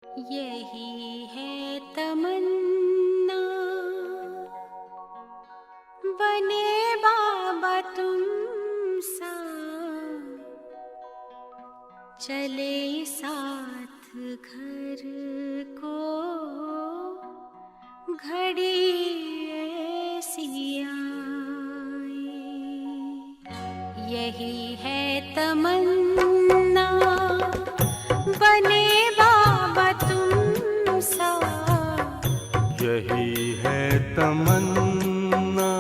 यही है तमन्ना, बने बाबा तुम सा, चले साथ घर को घड़ी ऐसी आए। यही है तमन्ना, बने बाबा तुम सा। यही है तमन्ना,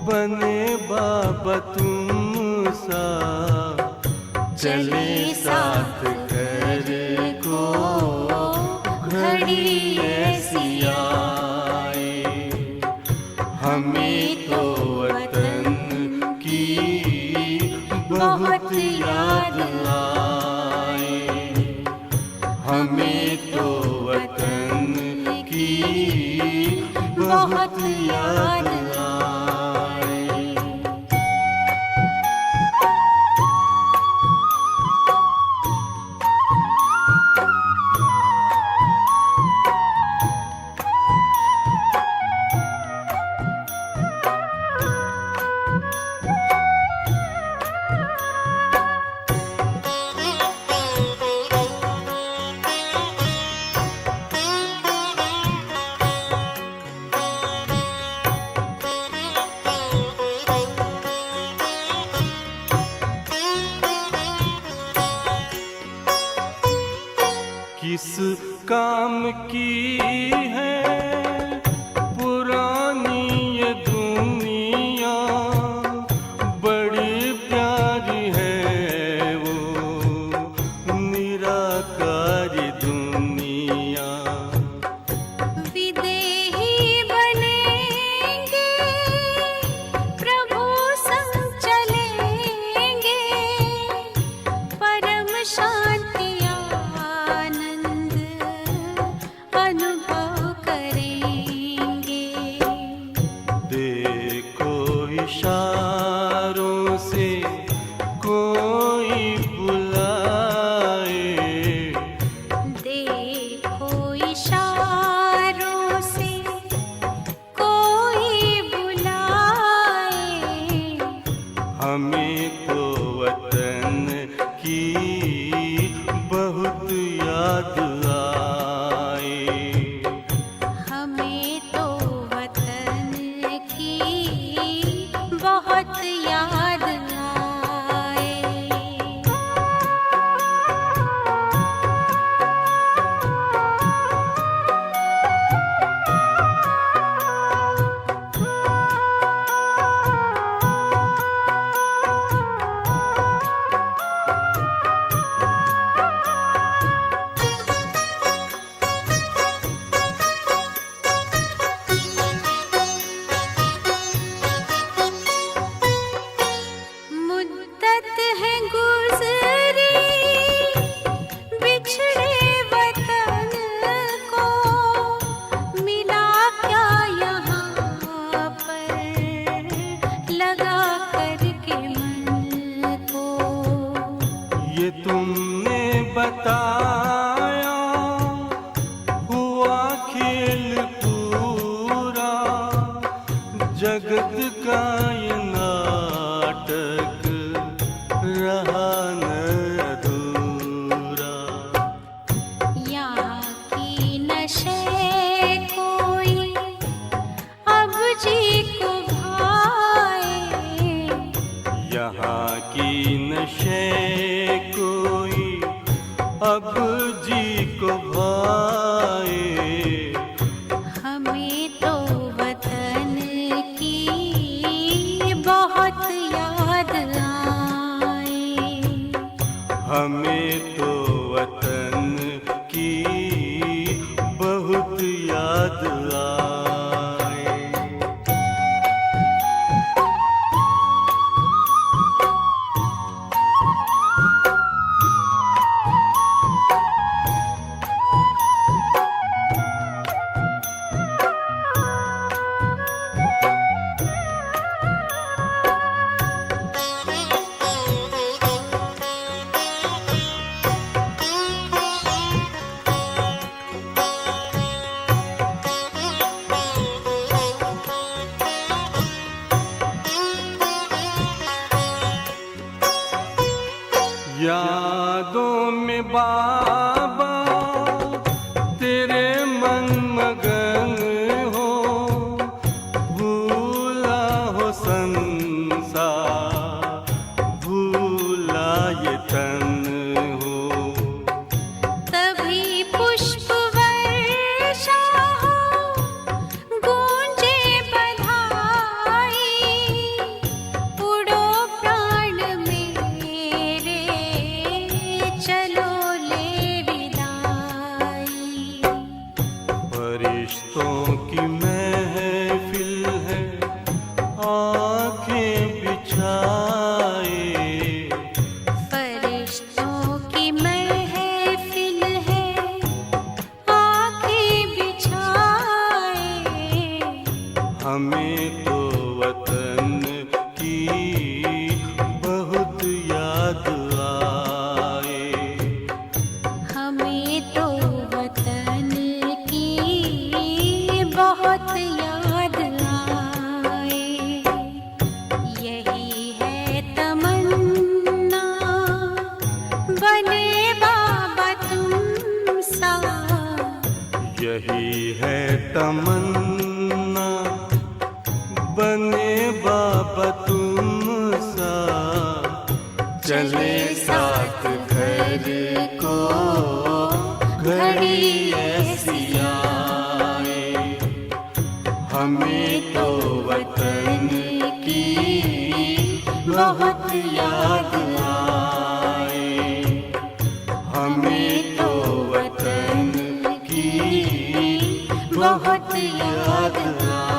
बने बाबा तुम सा, चले साथ घर को घड़ी ऐसी आए। हमें तो वतन की बहुत याद आए। हमें तो वतन की बहुत याद आए। किस काम की है पुरानी ये दुनिया, बड़ी प्यारी है वो निराकारी दुनिया। विदेही बनेंगे, प्रभु संग चलेंगे, परम शांति अनुभव करेंगे। देखो इशारों से कोई बुलाए, देखो इशारों से कोई बुलाए। हमें तो वतन की बहुत याद आए। हमें तो वतन की बहुत याद आए। मुद्दत है गुज़री बिछड़े वतन को, मिला क्या यहाँ पर लगा करके मन को। ये तुमने बताया हुआ खेल पूरा, जगत का ये नाटक रहा न अधूरा। यहाँ की नशे कोई अब जी को भाए। यहाँ की नशे कोई अब जी को भाए। हमें तो वतन की बहुत याद आए। हमें तो वतन की बहुत याद आए। फरिश्तों की महफिल है आंखें बिछाए, फरिश्तों की महफिल है आंखें बिछाए। हमें तो वतन की बहुत याद आए। हमें तो वतन की बहुत याद आए। यही है तमन्ना बने बाबा तुम सा। यही है तमन्ना बने बाबा तुम सा, चले साथ घर को घड़ी ऐसी आए। हमें तो वतन की बहुत याद आए। हमें तो वतन की बहुत याद आए।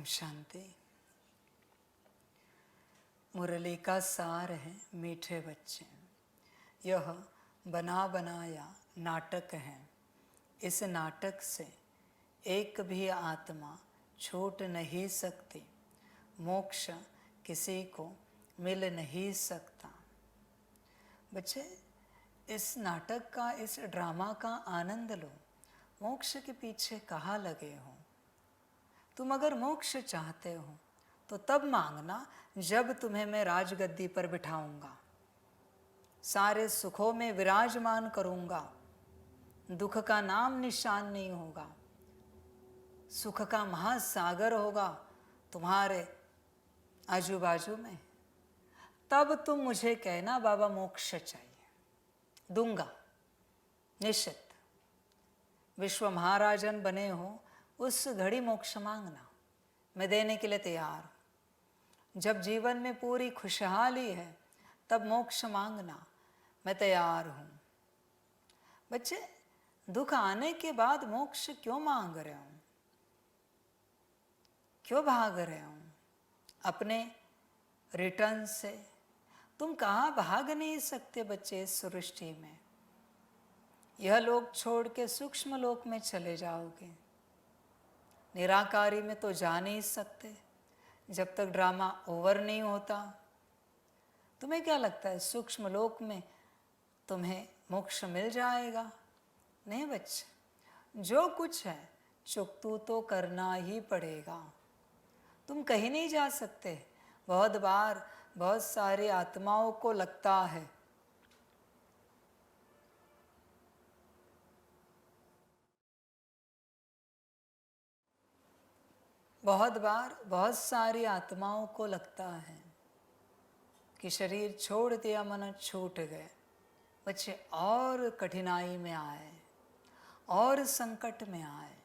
शांति। मुरली का सार है मीठे बच्चे। यह बना बनाया नाटक है। इस नाटक से एक भी आत्मा छूट नहीं सकती। मोक्ष किसी को मिल नहीं सकता। बच्चे, इस नाटक का, इस ड्रामा का आनंद लो। मोक्ष के पीछे कहाँ लगे हो? तुम अगर मोक्ष चाहते हो तो तब मांगना जब तुम्हें मैं राजगद्दी पर बिठाऊंगा, सारे सुखों में विराजमान करूंगा, दुख का नाम निशान नहीं होगा, सुख का महासागर होगा तुम्हारे आजू बाजू में। तब तुम मुझे कहना बाबा मोक्ष चाहिए, दूंगा निश्चित। विश्व महाराजन बने हो उस घड़ी मोक्ष मांगना, मैं देने के लिए तैयार हूँ। जब जीवन में पूरी खुशहाली है तब मोक्ष मांगना, मैं तैयार हूँ। बच्चे, दुख आने के बाद मोक्ष क्यों मांग रहे हो? क्यों भाग रहे हो अपने रिटर्न से? तुम कहाँ भाग नहीं सकते बच्चे इस सृष्टि में। यह लोक छोड़ के सूक्ष्म लोक में चले जाओगे। निराकारी में तो जा नहीं सकते जब तक ड्रामा ओवर नहीं होता। तुम्हें क्या लगता है सूक्ष्म लोक में तुम्हें मोक्ष मिल जाएगा? नहीं बच्चे, जो कुछ है चुकतू तो करना ही पड़ेगा। तुम कहीं नहीं जा सकते। बहुत बार बहुत सारी आत्माओं को लगता है बहुत सारी आत्माओं को लगता है कि शरीर छोड़ दिया, मन छूट गए। बच्चे और कठिनाई में आए और संकट में आए।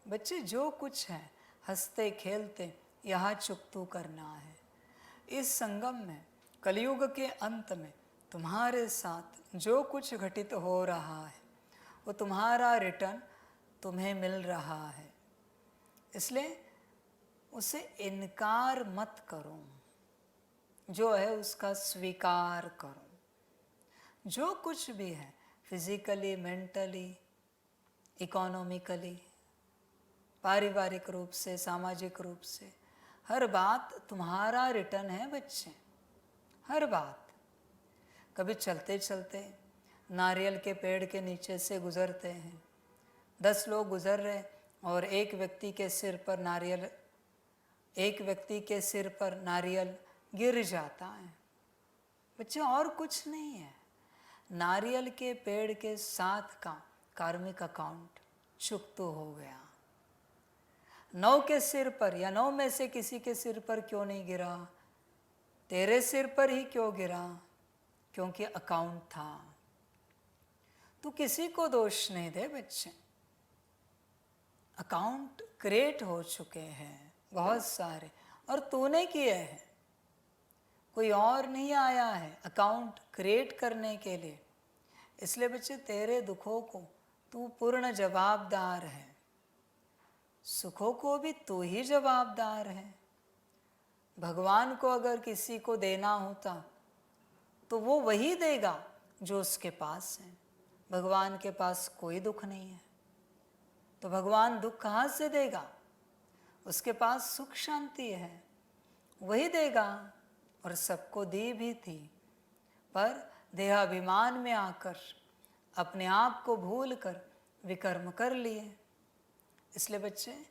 बच्चे, जो कुछ है हंसते खेलते यहाँ चुकतू करना है। इस संगम में, कलयुग के अंत में तुम्हारे साथ जो कुछ घटित हो रहा है वो तुम्हारा रिटर्न तुम्हें मिल रहा है। इसलिए उसे इनकार मत करो, जो है उसका स्वीकार करो। जो कुछ भी है फिजिकली, मेंटली, इकोनॉमिकली, पारिवारिक रूप से, सामाजिक रूप से, हर बात तुम्हारा रिटर्न है बच्चे। हर बात। कभी चलते चलते नारियल के पेड़ के नीचे से गुजरते हैं, 10 लोग गुजर रहे और एक व्यक्ति के सिर पर नारियल गिर जाता है। बच्चे, और कुछ नहीं है। नारियल के पेड़ के साथ का कार्मिक अकाउंट चुकतू हो गया। 9 के सिर पर या 9 में से किसी के सिर पर क्यों नहीं गिरा? तेरे सिर पर ही क्यों गिरा? क्योंकि अकाउंट था। तू किसी को दोष नहीं दे बच्चे। अकाउंट क्रिएट हो चुके हैं बहुत सारे, और तूने किए हैं। कोई और नहीं आया है अकाउंट क्रिएट करने के लिए। इसलिए बच्चे, तेरे दुखों को तू पूर्ण जवाबदार है, सुखों को भी तू ही जवाबदार है। भगवान को अगर किसी को देना होता तो वो वही देगा जो उसके पास है। भगवान के पास कोई दुख नहीं है तो भगवान दुख कहाँ से देगा? उसके पास सुख शांति है, वही देगा। और सबको दी भी थी, पर देहाभिमान में आकर अपने आप को भूल कर विकर्म कर लिए। इसलिए बच्चे,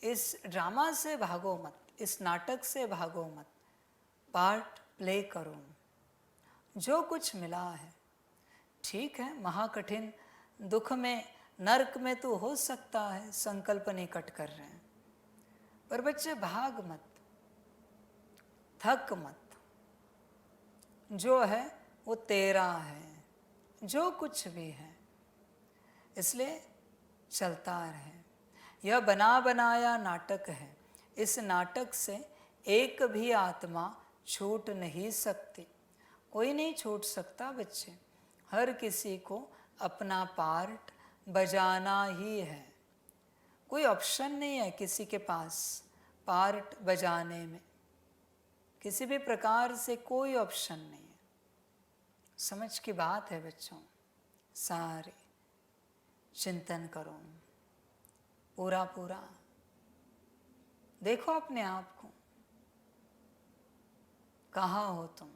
इस ड्रामा से भागो मत, इस नाटक से भागो मत, पार्ट प्ले करो। जो कुछ मिला है ठीक है। महाकठिन दुख में, नरक में तो हो सकता है, संकल्प निकट कर रहे हैं, पर बच्चे भाग मत, थक मत। जो है वो तेरा है, जो कुछ भी है। इसलिए चलता रहे। यह बना बनाया नाटक है। इस नाटक से एक भी आत्मा छूट नहीं सकती। कोई नहीं छूट सकता बच्चे। हर किसी को अपना पार्ट बजाना ही है। कोई ऑप्शन नहीं है किसी के पास पार्ट बजाने में किसी भी प्रकार से कोई ऑप्शन नहीं है। समझ की बात है बच्चों, सारे चिंतन करो पूरा पूरा, देखो अपने आप को, कहाँ हो तुम,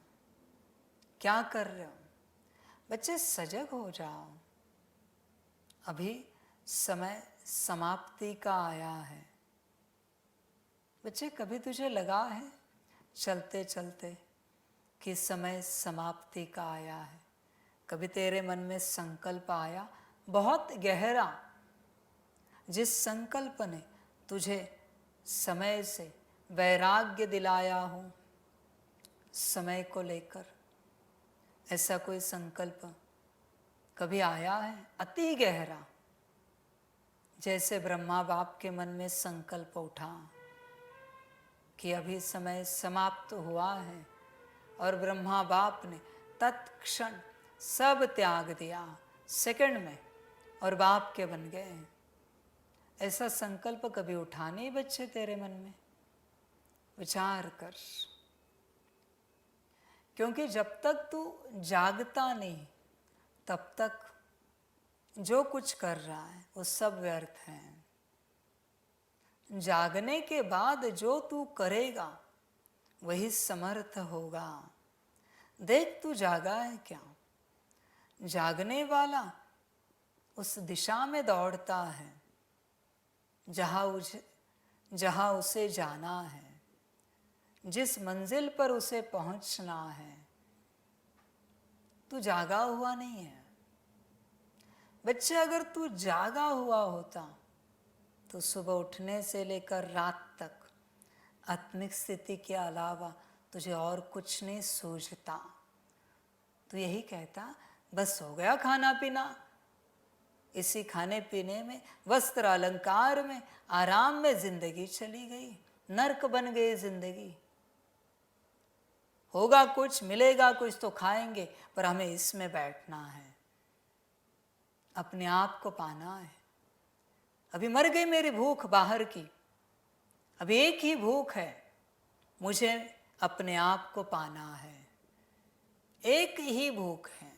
क्या कर रहे हो। बच्चे सजग हो जाओ, अभी समय समाप्ति का आया है। बच्चे कभी तुझे लगा है चलते चलते कि समय समाप्ति का आया है? कभी तेरे मन में संकल्प आया बहुत गहरा, जिस संकल्प ने तुझे समय से वैराग्य दिलाया हो, समय को लेकर ऐसा कोई संकल्प कभी आया है अति गहरा? जैसे ब्रह्मा बाप के मन में संकल्प उठा कि अभी समय समाप्त हुआ है और ब्रह्मा बाप ने तत्क्षण सब त्याग दिया सेकंड में और बाप के बन गए। ऐसा संकल्प कभी उठा नहीं बच्चे तेरे मन में? विचार कर, क्योंकि जब तक तू जागता नहीं तब तक जो कुछ कर रहा है वो सब व्यर्थ है। जागने के बाद जो तू करेगा वही समर्थ होगा। देख तू जागा है क्या? जागने वाला उस दिशा में दौड़ता है जहाँ उसे जाना है, जिस मंजिल पर उसे पहुंचना है। तू जागा हुआ नहीं है बच्चे। अगर तू जागा हुआ होता तो सुबह उठने से लेकर रात तक आत्मिक स्थिति के अलावा तुझे और कुछ नहीं सूझता। तू यही कहता बस हो गया खाना पीना, इसी खाने पीने में, वस्त्र अलंकार में, आराम में जिंदगी चली गई, नर्क बन गई जिंदगी। होगा कुछ, मिलेगा कुछ तो खाएंगे, पर हमें इसमें बैठना है, अपने आप को पाना है। अभी मर गई मेरी भूख बाहर की, अब एक ही भूख है, मुझे अपने आप को पाना है। एक ही भूख है।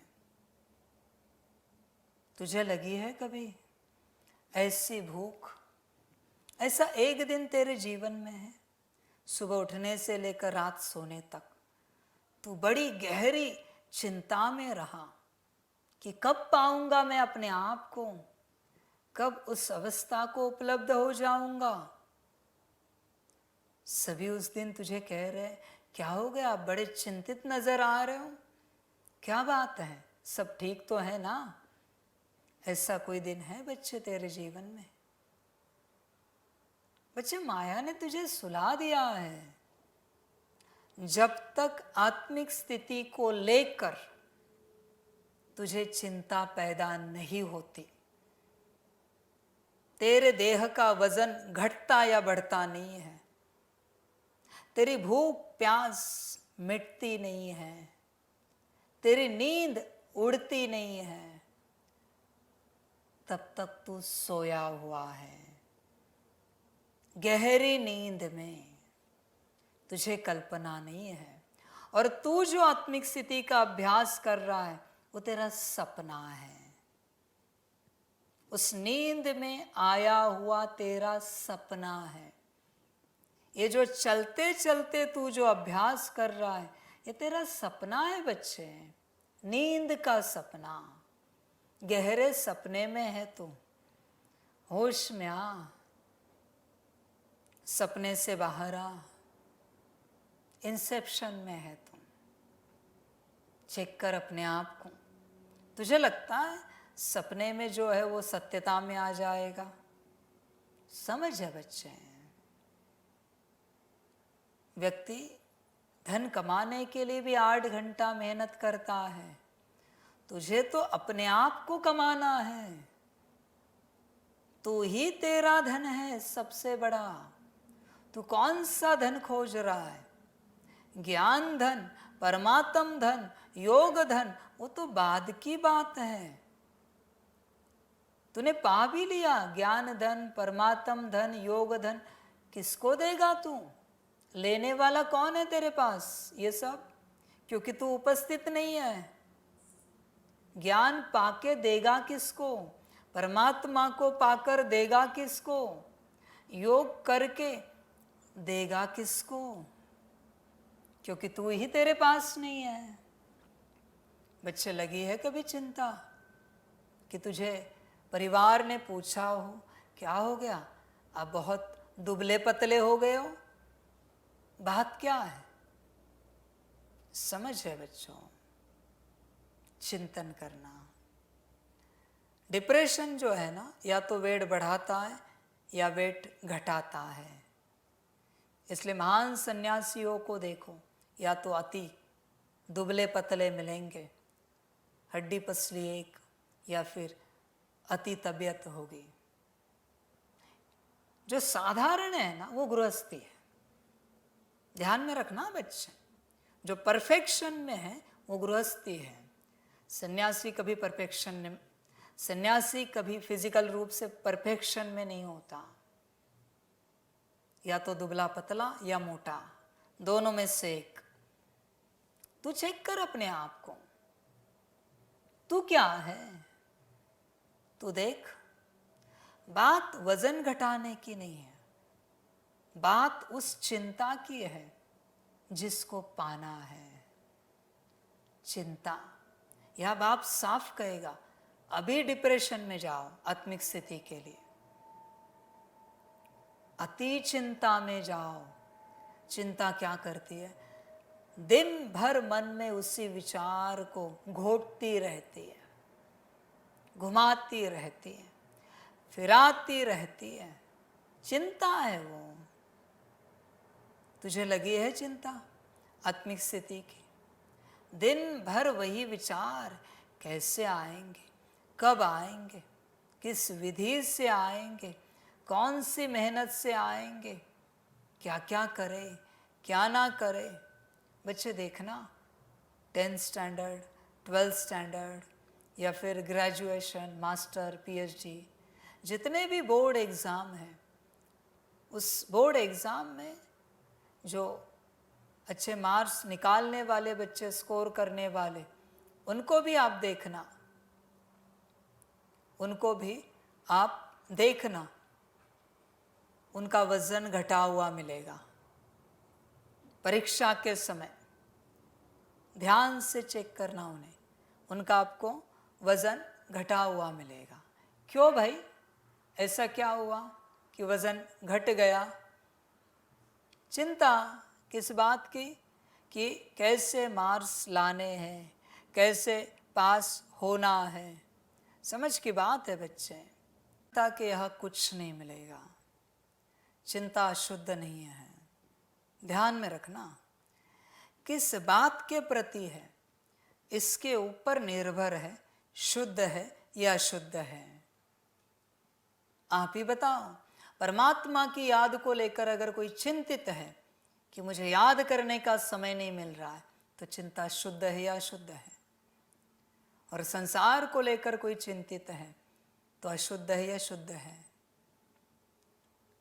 तुझे लगी है कभी ऐसी भूख? ऐसा एक दिन तेरे जीवन में है, सुबह उठने से लेकर रात सोने तक तू बड़ी गहरी चिंता में रहा कि कब पाऊंगा मैं अपने आप को, कब उस अवस्था को उपलब्ध हो जाऊंगा। सभी उस दिन तुझे कह रहे क्या हो गया, आप बड़े चिंतित नजर आ रहे हो, क्या बात है, सब ठीक तो है ना? ऐसा कोई दिन है बच्चे तेरे जीवन में? बच्चे माया ने तुझे सुला दिया है। जब तक आत्मिक स्थिति को लेकर तुझे चिंता पैदा नहीं होती, तेरे देह का वजन घटता या बढ़ता नहीं है, तेरी भूख प्यास मिटती नहीं है, तेरी नींद उड़ती नहीं है, तब तक तू सोया हुआ है गहरी नींद में, तुझे कल्पना नहीं है। और तू जो आत्मिक स्थिति का अभ्यास कर रहा है वो तेरा सपना है, उस नींद में आया हुआ तेरा सपना है। ये जो चलते चलते तू जो अभ्यास कर रहा है ये तेरा सपना है बच्चे, नींद का सपना। गहरे सपने में है तू, होश में आ, सपने से बाहर आ, इंसेप्शन में है तुम। चेक कर अपने आप को। तुझे लगता है सपने में जो है वो सत्यता में आ जाएगा? समझ है बच्चे, व्यक्ति धन कमाने के लिए भी 8 घंटा मेहनत करता है, तुझे तो अपने आप को कमाना है। तू ही तेरा धन है सबसे बड़ा। तू कौन सा धन खोज रहा है? ज्ञान धन, परमात्म धन, योग धन, वो तो बाद की बात है। तूने पा भी लिया ज्ञान धन, परमात्म धन, योग धन, किसको देगा तू? लेने वाला कौन है तेरे पास ये सब? क्योंकि तू उपस्थित नहीं है। ज्ञान पाके देगा किसको? परमात्मा को पाकर देगा किसको? योग करके देगा किसको? क्योंकि तू ही तेरे पास नहीं है। बच्चे, लगी है कभी चिंता कि तुझे परिवार ने पूछा हो क्या हो गया, अब बहुत दुबले पतले हो गए हो? बात क्या है? समझ है बच्चों, चिंतन करना। डिप्रेशन जो है ना, या तो वेट बढ़ाता है या वेट घटाता है। इसलिए महान सन्यासियों को देखो, या तो अति दुबले पतले मिलेंगे, हड्डी पसली एक, या फिर अति तबीयत होगी। जो साधारण है ना वो गृहस्थी है। ध्यान में रखना बच्चे, जो परफेक्शन में है वो गृहस्थी है। सन्यासी कभी परफेक्शन में, सन्यासी कभी फिजिकल रूप से परफेक्शन में नहीं होता। या तो दुबला पतला या मोटा, दोनों में से एक। तू चेक कर अपने आप को, तू क्या है? तू देख, बात वजन घटाने की नहीं है, बात उस चिंता की है जिसको पाना है। चिंता, यह बाप साफ कहेगा, अभी डिप्रेशन में जाओ आत्मिक स्थिति के लिए, अति चिंता में जाओ। चिंता क्या करती है? दिन भर मन में उसी विचार को घोटती रहती है, घुमाती रहती है, फिराती रहती है। चिंता है वो। तुझे लगी है चिंता आत्मिक स्थिति की? दिन भर वही विचार, कैसे आएंगे, कब आएंगे, किस विधि से आएंगे, कौन सी मेहनत से आएंगे, क्या क्या करे, क्या ना करे। बच्चे देखना, 10th स्टैंडर्ड, 12th स्टैंडर्ड या फिर ग्रेजुएशन, मास्टर, पीएचडी, जितने भी बोर्ड एग्ज़ाम हैं, उस बोर्ड एग्ज़ाम में जो अच्छे मार्क्स निकालने वाले बच्चे, स्कोर करने वाले, उनको भी आप देखना, उनको भी आप देखना, उनका वज़न घटा हुआ मिलेगा। परीक्षा के समय ध्यान से चेक करना उन्हें, उनका आपको वज़न घटा हुआ मिलेगा। क्यों भाई, ऐसा क्या हुआ कि वज़न घट गया? चिंता किस बात की? कि कैसे मार्क्स लाने हैं, कैसे पास होना है। समझ की बात है बच्चे, चिंता के यह कुछ नहीं मिलेगा। चिंता शुद्ध नहीं है। ध्यान में रखना, किस बात के प्रति है इसके ऊपर निर्भर है, शुद्ध है या अशुद्ध है। आप ही बताओ। परमात्मा की याद को लेकर अगर कोई चिंतित है कि मुझे याद करने का समय नहीं मिल रहा है, तो चिंता शुद्ध है या अशुद्ध है? और संसार को लेकर कोई चिंतित है तो अशुद्ध है या शुद्ध है?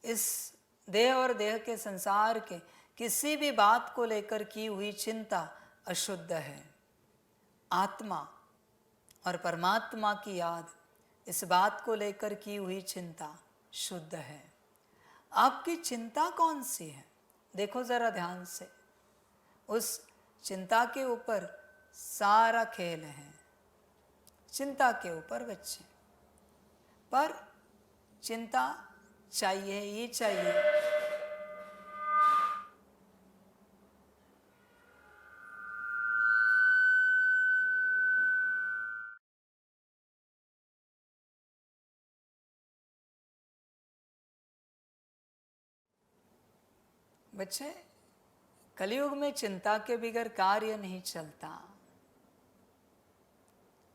इस देह और देह के संसार के किसी भी बात को लेकर की हुई चिंता अशुद्ध है। आत्मा और परमात्मा की याद, इस बात को लेकर की हुई चिंता शुद्ध है। आपकी चिंता कौन सी है? देखो जरा ध्यान से, उस चिंता के ऊपर सारा खेल है। चिंता के ऊपर बच्चे, पर चिंता चाहिए ही चाहिए। बच्चे, कलयुग में चिंता के बगैर कार्य नहीं चलता।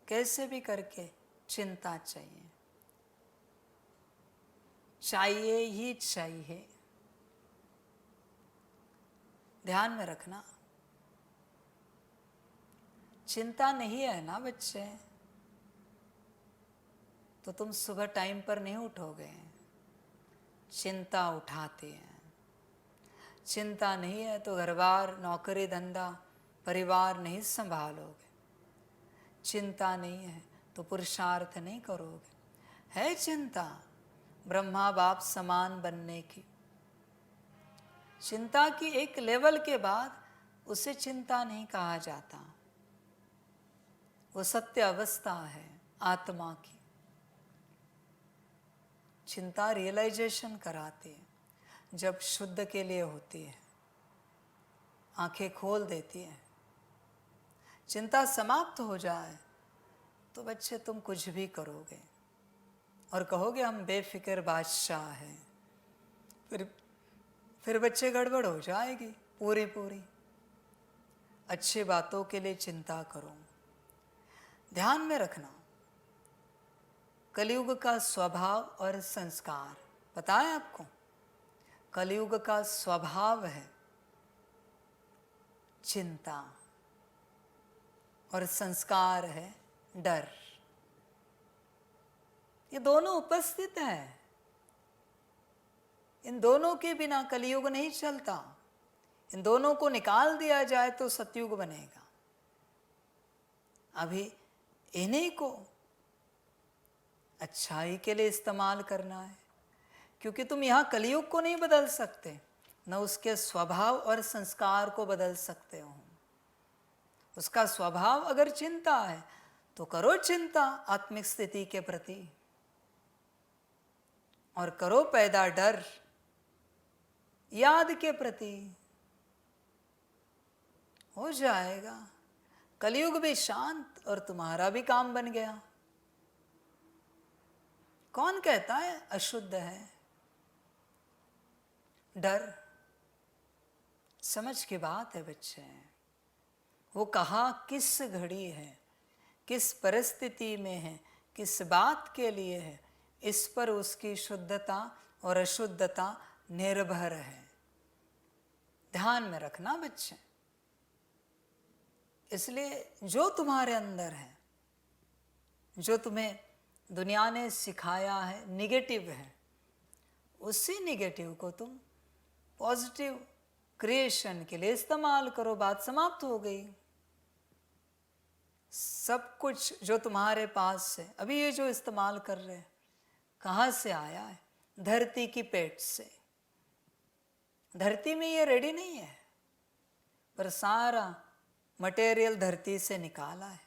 कैसे भी करके चिंता चाहिए, चाहिए ही चाहिए। ध्यान में रखना, चिंता नहीं है ना बच्चे, तो तुम सुबह टाइम पर नहीं उठोगे। चिंता उठाते हैं। चिंता नहीं है तो घर बार नौकरी धंधा परिवार नहीं संभालोगे। चिंता नहीं है तो पुरुषार्थ नहीं करोगे। है चिंता ब्रह्मा बाप समान बनने की, चिंता की एक लेवल के बाद उसे चिंता नहीं कहा जाता। वो सत्य अवस्था है आत्मा की। चिंता रियलाइजेशन कराती है जब शुद्ध के लिए होती है, आंखें खोल देती है। चिंता समाप्त हो जाए तो बच्चे तुम कुछ भी करोगे और कहोगे हम बेफिक्र बादशाह हैं। फिर बच्चे गड़बड़ हो जाएगी पूरी। अच्छी बातों के लिए चिंता करो। ध्यान में रखना, कलयुग का स्वभाव और संस्कार पता है आपको? कलयुग का स्वभाव है चिंता और संस्कार है डर। ये दोनों उपस्थित हैं। इन दोनों के बिना कलयुग नहीं चलता। इन दोनों को निकाल दिया जाए तो सतयुग बनेगा। अभी इन्हीं को अच्छाई के लिए इस्तेमाल करना है, क्योंकि तुम यहाँ कलयुग को नहीं बदल सकते, न उसके स्वभाव और संस्कार को बदल सकते हो। उसका स्वभाव अगर चिंता है तो करो चिंता आत्मिक स्थिति के प्रति, और करो पैदा डर याद के प्रति। हो जाएगा, कलयुग भी शांत और तुम्हारा भी काम बन गया। कौन कहता है अशुद्ध है? डर। समझ की बात है बच्चे। वो कहा किस घड़ी है, किस परिस्थिति में है, किस बात के लिए है, इस पर उसकी शुद्धता और अशुद्धता निर्भर है। ध्यान में रखना बच्चे। इसलिए जो तुम्हारे अंदर है, जो तुम्हें दुनिया ने सिखाया है निगेटिव है, उसी निगेटिव को तुम पॉजिटिव क्रिएशन के लिए इस्तेमाल करो। बात समाप्त हो गई। सब कुछ जो तुम्हारे पास है अभी, ये जो इस्तेमाल कर रहे हैं, कहाँ से आया है? धरती की पेट से। धरती में ये रेडी नहीं है, पर सारा मटेरियल धरती से निकाला है,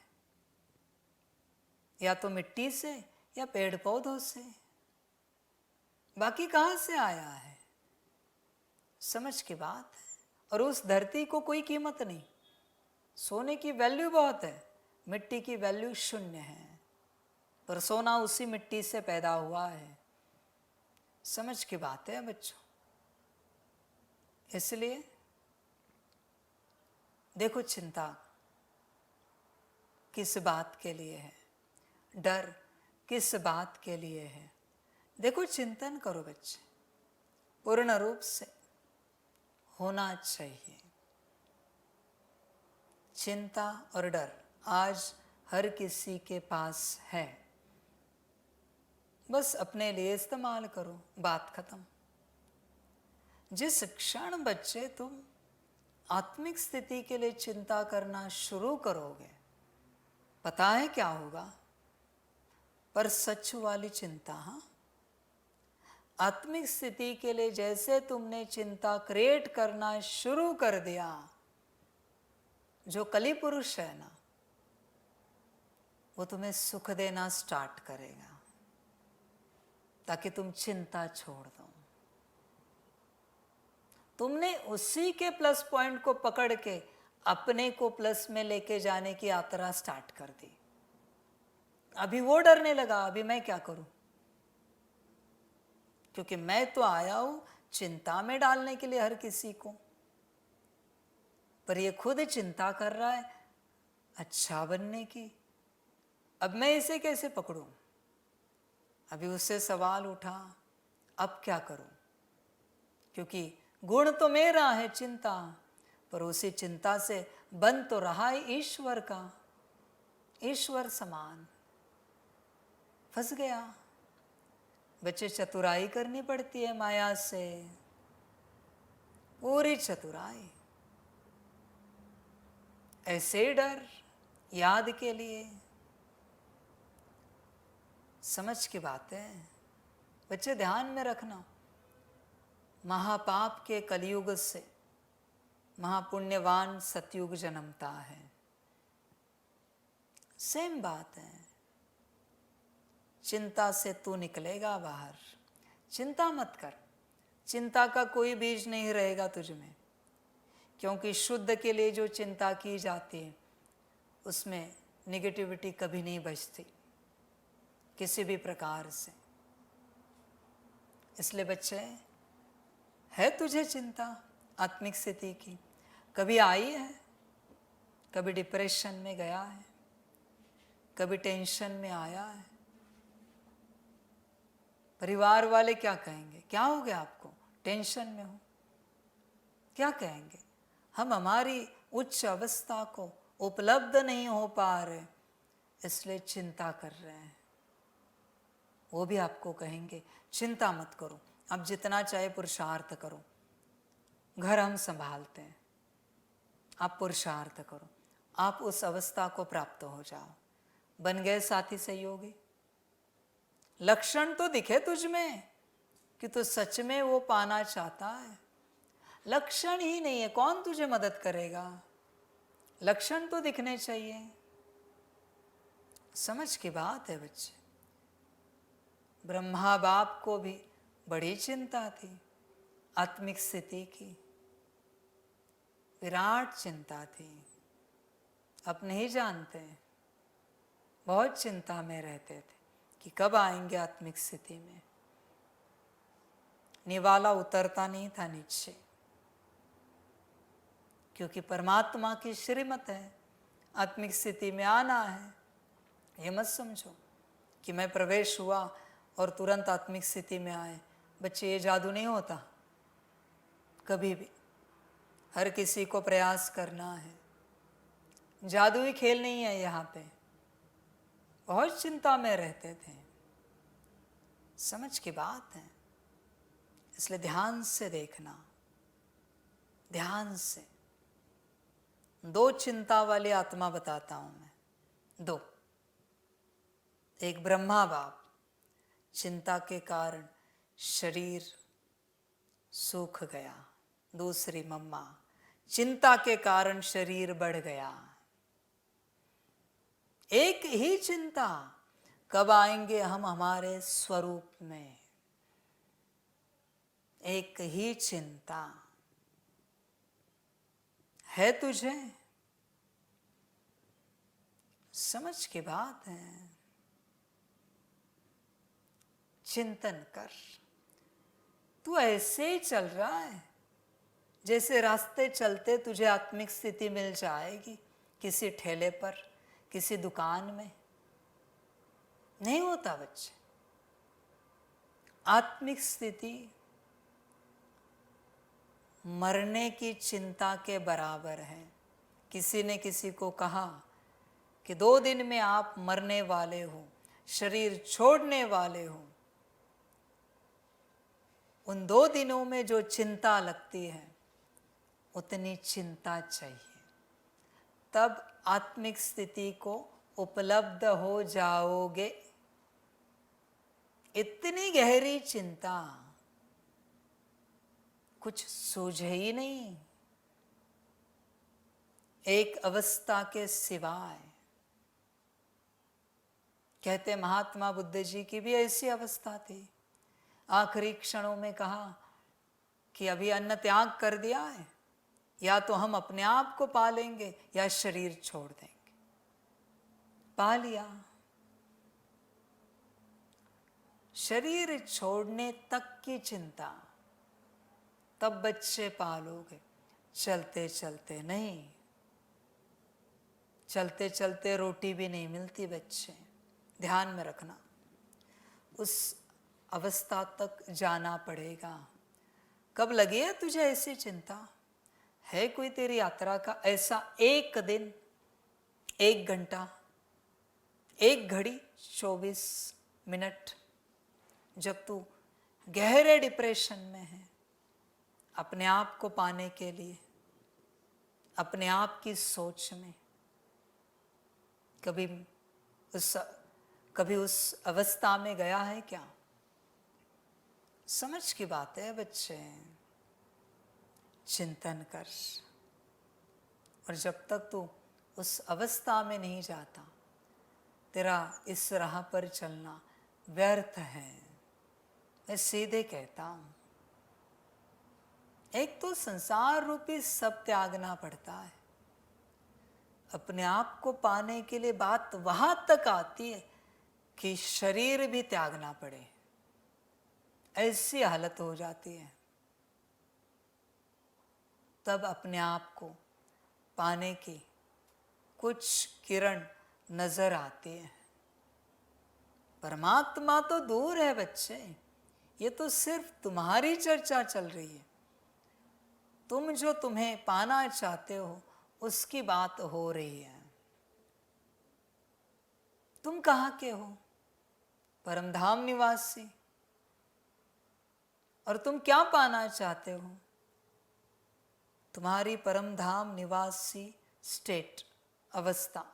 या तो मिट्टी से या पेड़ पौधों से। बाकी कहाँ से आया है? समझ की बात है। और उस धरती को कोई कीमत नहीं। सोने की वैल्यू बहुत है, मिट्टी की वैल्यू शून्य है, पर सोना उसी मिट्टी से पैदा हुआ है। समझ की बात है बच्चों। इसलिए देखो, चिंता किस बात के लिए है, डर किस बात के लिए है। देखो, चिंतन करो बच्चे, पूर्ण रूप से होना चाहिए। चिंता और डर आज हर किसी के पास है, बस अपने लिए इस्तेमाल करो। बात खत्म। जिस क्षण बच्चे तुम आत्मिक स्थिति के लिए चिंता करना शुरू करोगे, पता है क्या होगा? पर सच वाली चिंता। हाँ, आत्मिक स्थिति के लिए जैसे तुमने चिंता क्रिएट करना शुरू कर दिया, जो कली पुरुष है ना, वो तुम्हें सुख देना स्टार्ट करेगा, ताकि तुम चिंता छोड़ दो। तुमने उसी के प्लस पॉइंट को पकड़ के अपने को प्लस में लेके जाने की यात्रा स्टार्ट कर दी। अभी वो डरने लगा, अभी मैं क्या करूं, क्योंकि मैं तो आया हूं चिंता में डालने के लिए हर किसी को, पर ये खुद चिंता कर रहा है अच्छा बनने की। अब मैं इसे कैसे पकड़ूं? अभी उससे सवाल उठा, अब क्या करूं? क्योंकि गुण तो मेरा है चिंता, पर उसी चिंता से बन तो रहा है ईश्वर का, ईश्वर समान। फंस गया। बच्चे, चतुराई करनी पड़ती है माया से। पूरी चतुराई। ऐसे डर याद के लिए समझ की बात है बच्चे, ध्यान में रखना। महापाप के कलयुग से महापुण्यवान सतयुग जन्मता है, सेम बात है। चिंता से तू निकलेगा बाहर, चिंता मत कर। चिंता का कोई बीज नहीं रहेगा तुझ में, क्योंकि शुद्ध के लिए जो चिंता की जाती है उसमें निगेटिविटी कभी नहीं बचती किसी भी प्रकार से। इसलिए बच्चे, है तुझे चिंता आत्मिक स्थिति की? कभी आई है? कभी डिप्रेशन में गया है? कभी टेंशन में आया है? परिवार वाले क्या कहेंगे? क्या हो गया आपको? टेंशन में हो? क्या कहेंगे? हम हमारी उच्च अवस्था को उपलब्ध नहीं हो पा रहे, इसलिए चिंता कर रहे हैं। वो भी आपको कहेंगे चिंता मत करो, अब जितना चाहे पुरुषार्थ करो, घर हम संभालते हैं, आप पुरुषार्थ करो, आप उस अवस्था को प्राप्त हो जाओ। बन गए साथी सहयोगी? लक्षण तो दिखे तुझ में कि तू सच में वो पाना चाहता है। लक्षण ही नहीं है, कौन तुझे मदद करेगा? लक्षण तो दिखने चाहिए। समझ की बात है बच्चे। ब्रह्मा बाप को भी बड़ी चिंता थी आत्मिक स्थिति की, विराट चिंता थी। अब नहीं जानते, बहुत चिंता में रहते थे कि कब आएंगे आत्मिक स्थिति में। निवाला उतरता नहीं था नीचे, क्योंकि परमात्मा की श्रीमत है, आत्मिक स्थिति में आना है। ये मत समझो कि मैं प्रवेश हुआ और तुरंत आत्मिक स्थिति में आए। बच्चे, ये जादू नहीं होता कभी भी। हर किसी को प्रयास करना है, जादुई खेल नहीं है यहाँ पे। बहुत चिंता में रहते थे, समझ की बात है। इसलिए ध्यान से देखना, ध्यान से। दो चिंता वाली आत्मा बताता हूं मैं, दो। एक ब्रह्मा बाप, चिंता के कारण शरीर सूख गया। दूसरी मम्मा, चिंता के कारण शरीर बढ़ गया। एक ही चिंता, कब आएंगे हम हमारे स्वरूप में। एक ही चिंता है तुझे, समझ की बात है। चिंतन कर। तू ऐसे ही चल रहा है जैसे रास्ते चलते तुझे आत्मिक स्थिति मिल जाएगी, किसी ठेले पर, किसी दुकान में। नहीं होता बच्चे। आत्मिक स्थिति मरने की चिंता के बराबर है। किसी ने किसी को कहा कि 2 दिन में आप मरने वाले हो, शरीर छोड़ने वाले हो। उन 2 दिनों में जो चिंता लगती है उतनी चिंता चाहिए, तब आत्मिक स्थिति को उपलब्ध हो जाओगे। इतनी गहरी चिंता कुछ सूझे ही नहीं एक अवस्था के सिवाय। कहते महात्मा बुद्ध जी की भी ऐसी अवस्था थी। आखिरी क्षणों में कहा कि अभी अन्न त्याग कर दिया है, या तो हम अपने आप को पालेंगे या शरीर छोड़ देंगे। पा लिया। शरीर छोड़ने तक की चिंता, तब बच्चे पालोगे। चलते चलते नहीं, चलते चलते रोटी भी नहीं मिलती बच्चे, ध्यान में रखना। उस अवस्था तक जाना पड़ेगा। कब लगी है तुझे ऐसी चिंता? है कोई तेरी यात्रा का ऐसा एक दिन, 1 घंटा, 1 घड़ी 24 मिनट जब तू गहरे डिप्रेशन में है, अपने आप को पाने के लिए अपने आप की सोच में कभी उस अवस्था में गया है क्या? समझ की बात है बच्चे, चिंतन कर। और जब तक तू उस अवस्था में नहीं जाता, तेरा इस राह पर चलना व्यर्थ है। मैं सीधे कहता हूं, एक तो संसार रूपी सब त्यागना पड़ता है। अपने आप को पाने के लिए बात वहां तक आती है कि शरीर भी त्यागना पड़े, ऐसी हालत हो जाती है। तब अपने आप को पाने की कुछ किरण नजर आती है। परमात्मा तो दूर है बच्चे, ये तो सिर्फ तुम्हारी चर्चा चल रही है। तुम जो तुम्हें पाना चाहते हो उसकी बात हो रही है। तुम कहाँ के हो? परमधाम निवासी। और तुम क्या पाना चाहते हो? तुम्हारी परमधाम निवासी स्टेट, अवस्था।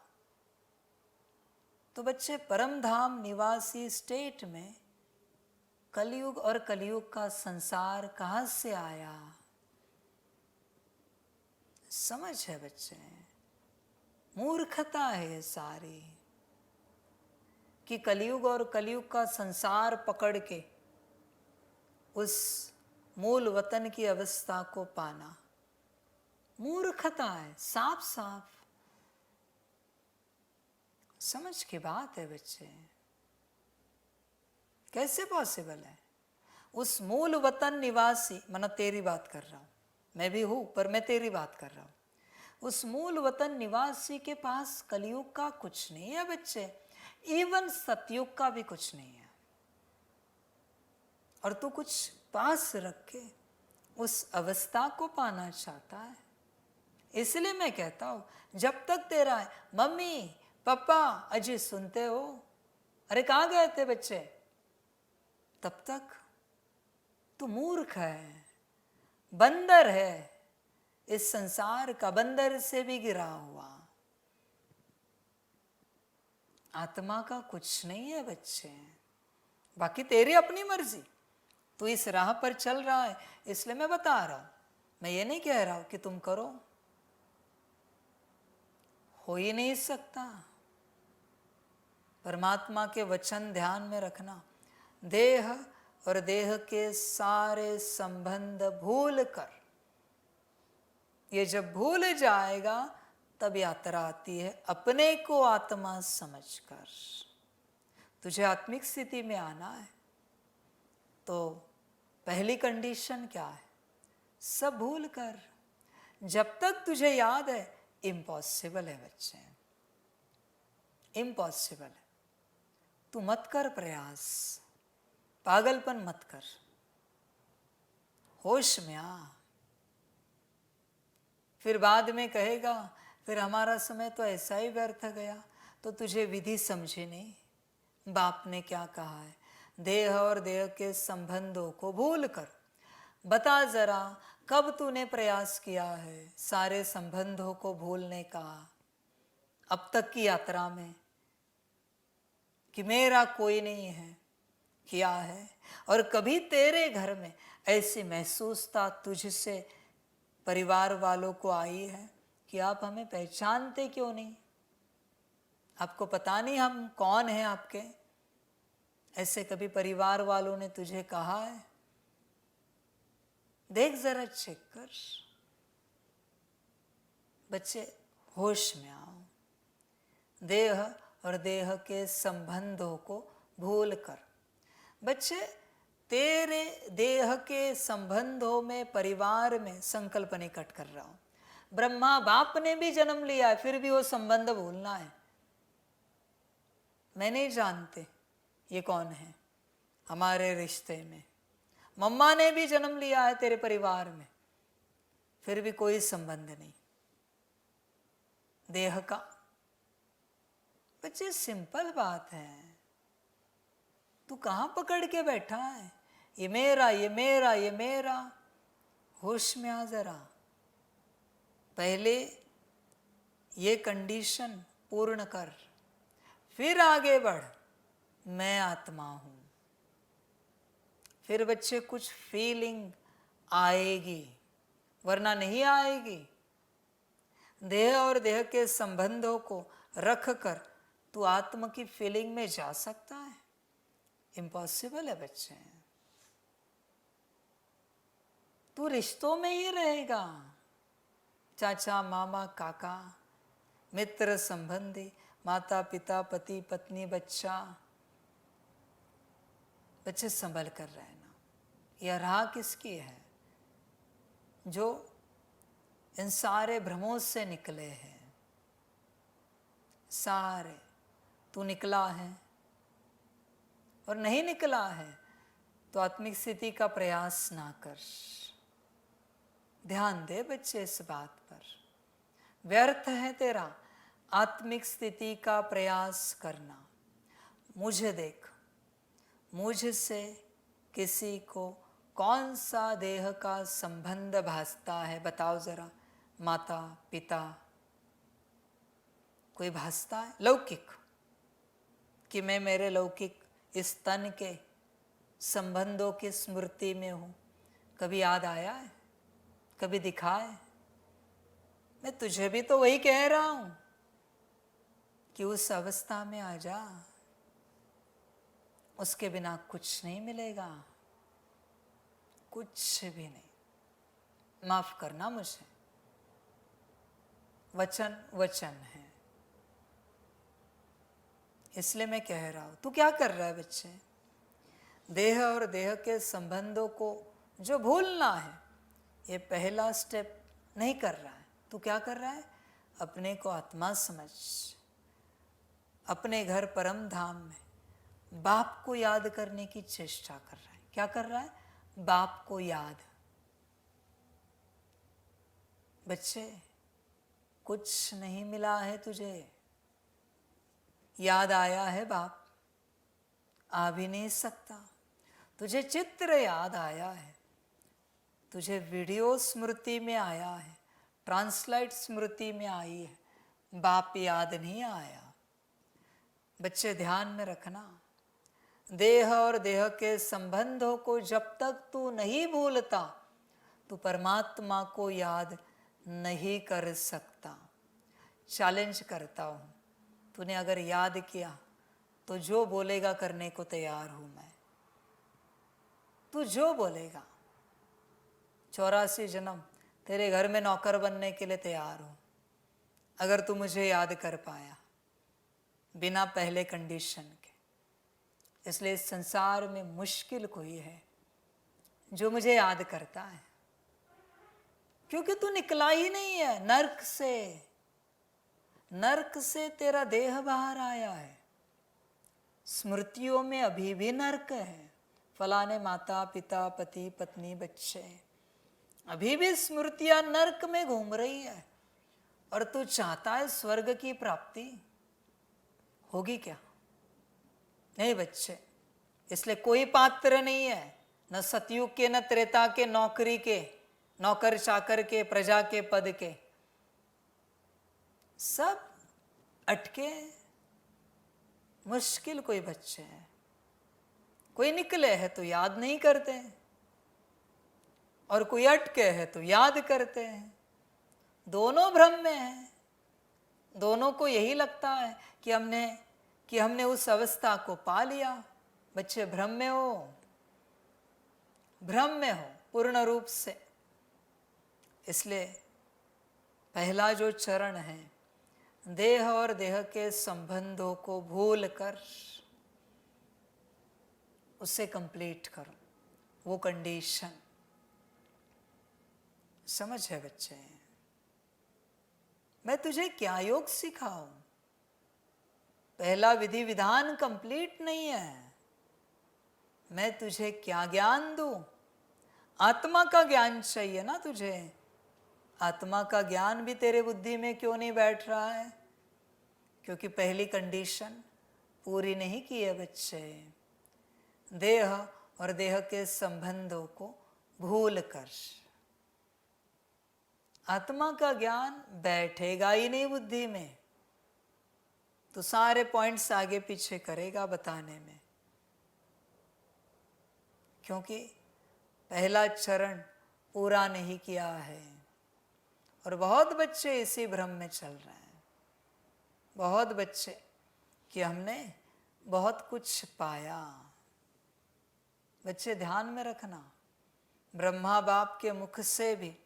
तो बच्चे, परमधाम निवासी स्टेट में कलयुग और कलयुग का संसार कहाँ से आया? समझ है बच्चे, मूर्खता है सारी कि कलयुग और कलयुग का संसार पकड़ के उस मूल वतन की अवस्था को पाना मूर्खता है, साफ साफ। समझ की बात है बच्चे, कैसे पॉसिबल है? उस मूल वतन निवासी, माना तेरी बात कर रहा हूं, मैं भी हूं पर मैं तेरी बात कर रहा हूं। उस मूल वतन निवासी के पास कलयुग का कुछ नहीं है बच्चे, इवन सतयुग का भी कुछ नहीं है। और तू कुछ पास रख के उस अवस्था को पाना चाहता है। इसलिए मैं कहता हूं, जब तक तेरा है मम्मी पापा अजय सुनते हो, अरे कहाँ गए थे बच्चे, तब तक तू मूर्ख है, बंदर है, इस संसार का बंदर से भी गिरा हुआ। आत्मा का कुछ नहीं है बच्चे। बाकी तेरी अपनी मर्जी, तू इस राह पर चल रहा है इसलिए मैं बता रहा हूं। मैं ये नहीं कह रहा हूं कि तुम करो, हो ही नहीं सकता। परमात्मा के वचन ध्यान में रखना, देह और देह के सारे संबंध भूल कर, ये जब भूल जाएगा तब यात्रा आती है अपने को आत्मा समझकर। तुझे आत्मिक स्थिति में आना है तो पहली कंडीशन क्या है? सब भूल कर। जब तक तुझे याद है, इम्पॉसिबल है बच्चे, इम्पॉसिबल है। तू मत कर प्रयास, पागलपन मत कर, होश में आ। फिर बाद में कहेगा फिर हमारा समय तो ऐसा ही व्यर्थ गया, तो तुझे विधि समझे नहीं। बाप ने क्या कहा है? देह और देह के संबंधों को भूल कर बता जरा, कब तूने प्रयास किया है सारे संबंधों को भूलने का अब तक की यात्रा में, कि मेरा कोई नहीं है, किया है? और कभी तेरे घर में ऐसी महसूसता तुझसे परिवार वालों को आई है कि आप हमें पहचानते क्यों नहीं, आपको पता नहीं हम कौन हैं आपके? ऐसे कभी परिवार वालों ने तुझे कहा है? देख जरा, चेक कर। बच्चे होश में आओ। देह और देह के संबंधों को भूल कर। बच्चे, तेरे देह के संबंधों में, परिवार में संकल्प निकट कर रहा हूं। ब्रह्मा बाप ने भी जन्म लिया है, फिर भी वो संबंध भूलना है। मैं नहीं जानते ये कौन है हमारे रिश्ते में। मम्मा ने भी जन्म लिया है तेरे परिवार में, फिर भी कोई संबंध नहीं देह का। बच्चे सिंपल बात है, तू कहां पकड़ के बैठा है? ये मेरा, ये मेरा, ये मेरा। होश में आ जरा, पहले ये कंडीशन पूर्ण कर, फिर आगे बढ़। मैं आत्मा हूं। फिर बच्चे कुछ फीलिंग आएगी, वरना नहीं आएगी। देह और देह के संबंधों को रख कर तू आत्मा की फीलिंग में जा सकता है? इम्पॉसिबल है बच्चे। तू रिश्तों में ही रहेगा, चाचा मामा काका, मित्र संबंधी, माता पिता, पति पत्नी, बच्चा। बच्चे संभल कर रहना। यह राह किसकी है? जो इन सारे भ्रमों से निकले हैं। सारे तू निकला है और नहीं निकला है तो आत्मिक स्थिति का प्रयास ना कर। ध्यान दे बच्चे इस बात पर। व्यर्थ है तेरा आत्मिक स्थिति का प्रयास करना। मुझे देख, मुझसे किसी को कौन सा देह का संबंध भासता है? बताओ जरा। माता पिता कोई भासता है? लौकिक, कि मैं मेरे लौकिक इस तन के संबंधों की स्मृति में हूं। कभी याद आया है? कभी दिखा है? मैं तुझे भी तो वही कह रहा हूं कि उस अवस्था में आ जा। उसके बिना कुछ नहीं मिलेगा, कुछ भी नहीं। माफ करना मुझे, वचन वचन है, इसलिए मैं कह रहा हूं। तू क्या कर रहा है बच्चे? देह और देह के संबंधों को जो भूलना है, ये पहला स्टेप नहीं कर रहा है। तू क्या कर रहा है? अपने को आत्मा समझ। अपने घर परम धाम में बाप को याद करने की चेष्टा कर रहा है। क्या कर रहा है? बाप को याद। बच्चे, कुछ नहीं मिला है तुझे। याद आया है बाप? आ भी नहीं सकता। तुझे चित्र याद आया है, तुझे वीडियो स्मृति में आया है, ट्रांसलाइट स्मृति में आई है, बाप याद नहीं आया। बच्चे ध्यान में रखना, देह और देह के संबंधों को जब तक तू नहीं भूलता, तू परमात्मा को याद नहीं कर सकता। चैलेंज करता हूं, तूने अगर याद किया तो जो बोलेगा करने को तैयार हूं मैं। तू जो बोलेगा, 84 जन्म तेरे घर में नौकर बनने के लिए तैयार हूं, अगर तू मुझे याद कर पाया बिना पहले कंडीशन के। इसलिए इस संसार में मुश्किल कोई है जो मुझे याद करता है, क्योंकि तू निकला ही नहीं है नर्क से। नर्क से तेरा देह बाहर आया है। स्मृतियों में अभी भी नर्क है। फलाने माता पिता पति पत्नी बच्चे, अभी भी स्मृतियां नर्क में घूम रही है। और तू चाहता है स्वर्ग की प्राप्ति। होगी क्या? नहीं बच्चे। इसलिए कोई पात्र नहीं है, न सतयुग के, न त्रेता के, नौकरी के, नौकर चाकर के, प्रजा के पद के, सब अटके। मुश्किल कोई बच्चे हैं, कोई निकले हैं तो याद नहीं करते, और कोई अटके हैं तो याद करते हैं। दोनों भ्रम में हैं। दोनों को यही लगता है कि हमने उस अवस्था को पा लिया। बच्चे भ्रम में हो, भ्रम में हो पूर्ण रूप से। इसलिए पहला जो चरण है, देह और देह के संबंधों को भूल कर उसे कंप्लीट करो। वो कंडीशन समझ है बच्चे? मैं तुझे क्या योग सिखाऊं? पहला विधि विधान कंप्लीट नहीं है। मैं तुझे क्या ज्ञान दूं? आत्मा का ज्ञान चाहिए ना तुझे। आत्मा का ज्ञान भी तेरे बुद्धि में क्यों नहीं बैठ रहा है? क्योंकि पहली कंडीशन पूरी नहीं की है बच्चे। देह और देह के संबंधों को भूल कर आत्मा का ज्ञान बैठेगा ही नहीं बुद्धि में, तो सारे पॉइंट्स आगे पीछे करेगा बताने में, क्योंकि पहला चरण पूरा नहीं किया है। और बहुत बच्चे इसी भ्रम में चल रहे हैं, बहुत बच्चे, कि हमने बहुत कुछ पाया। बच्चे ध्यान में रखना, ब्रह्मा बाप के मुख से भी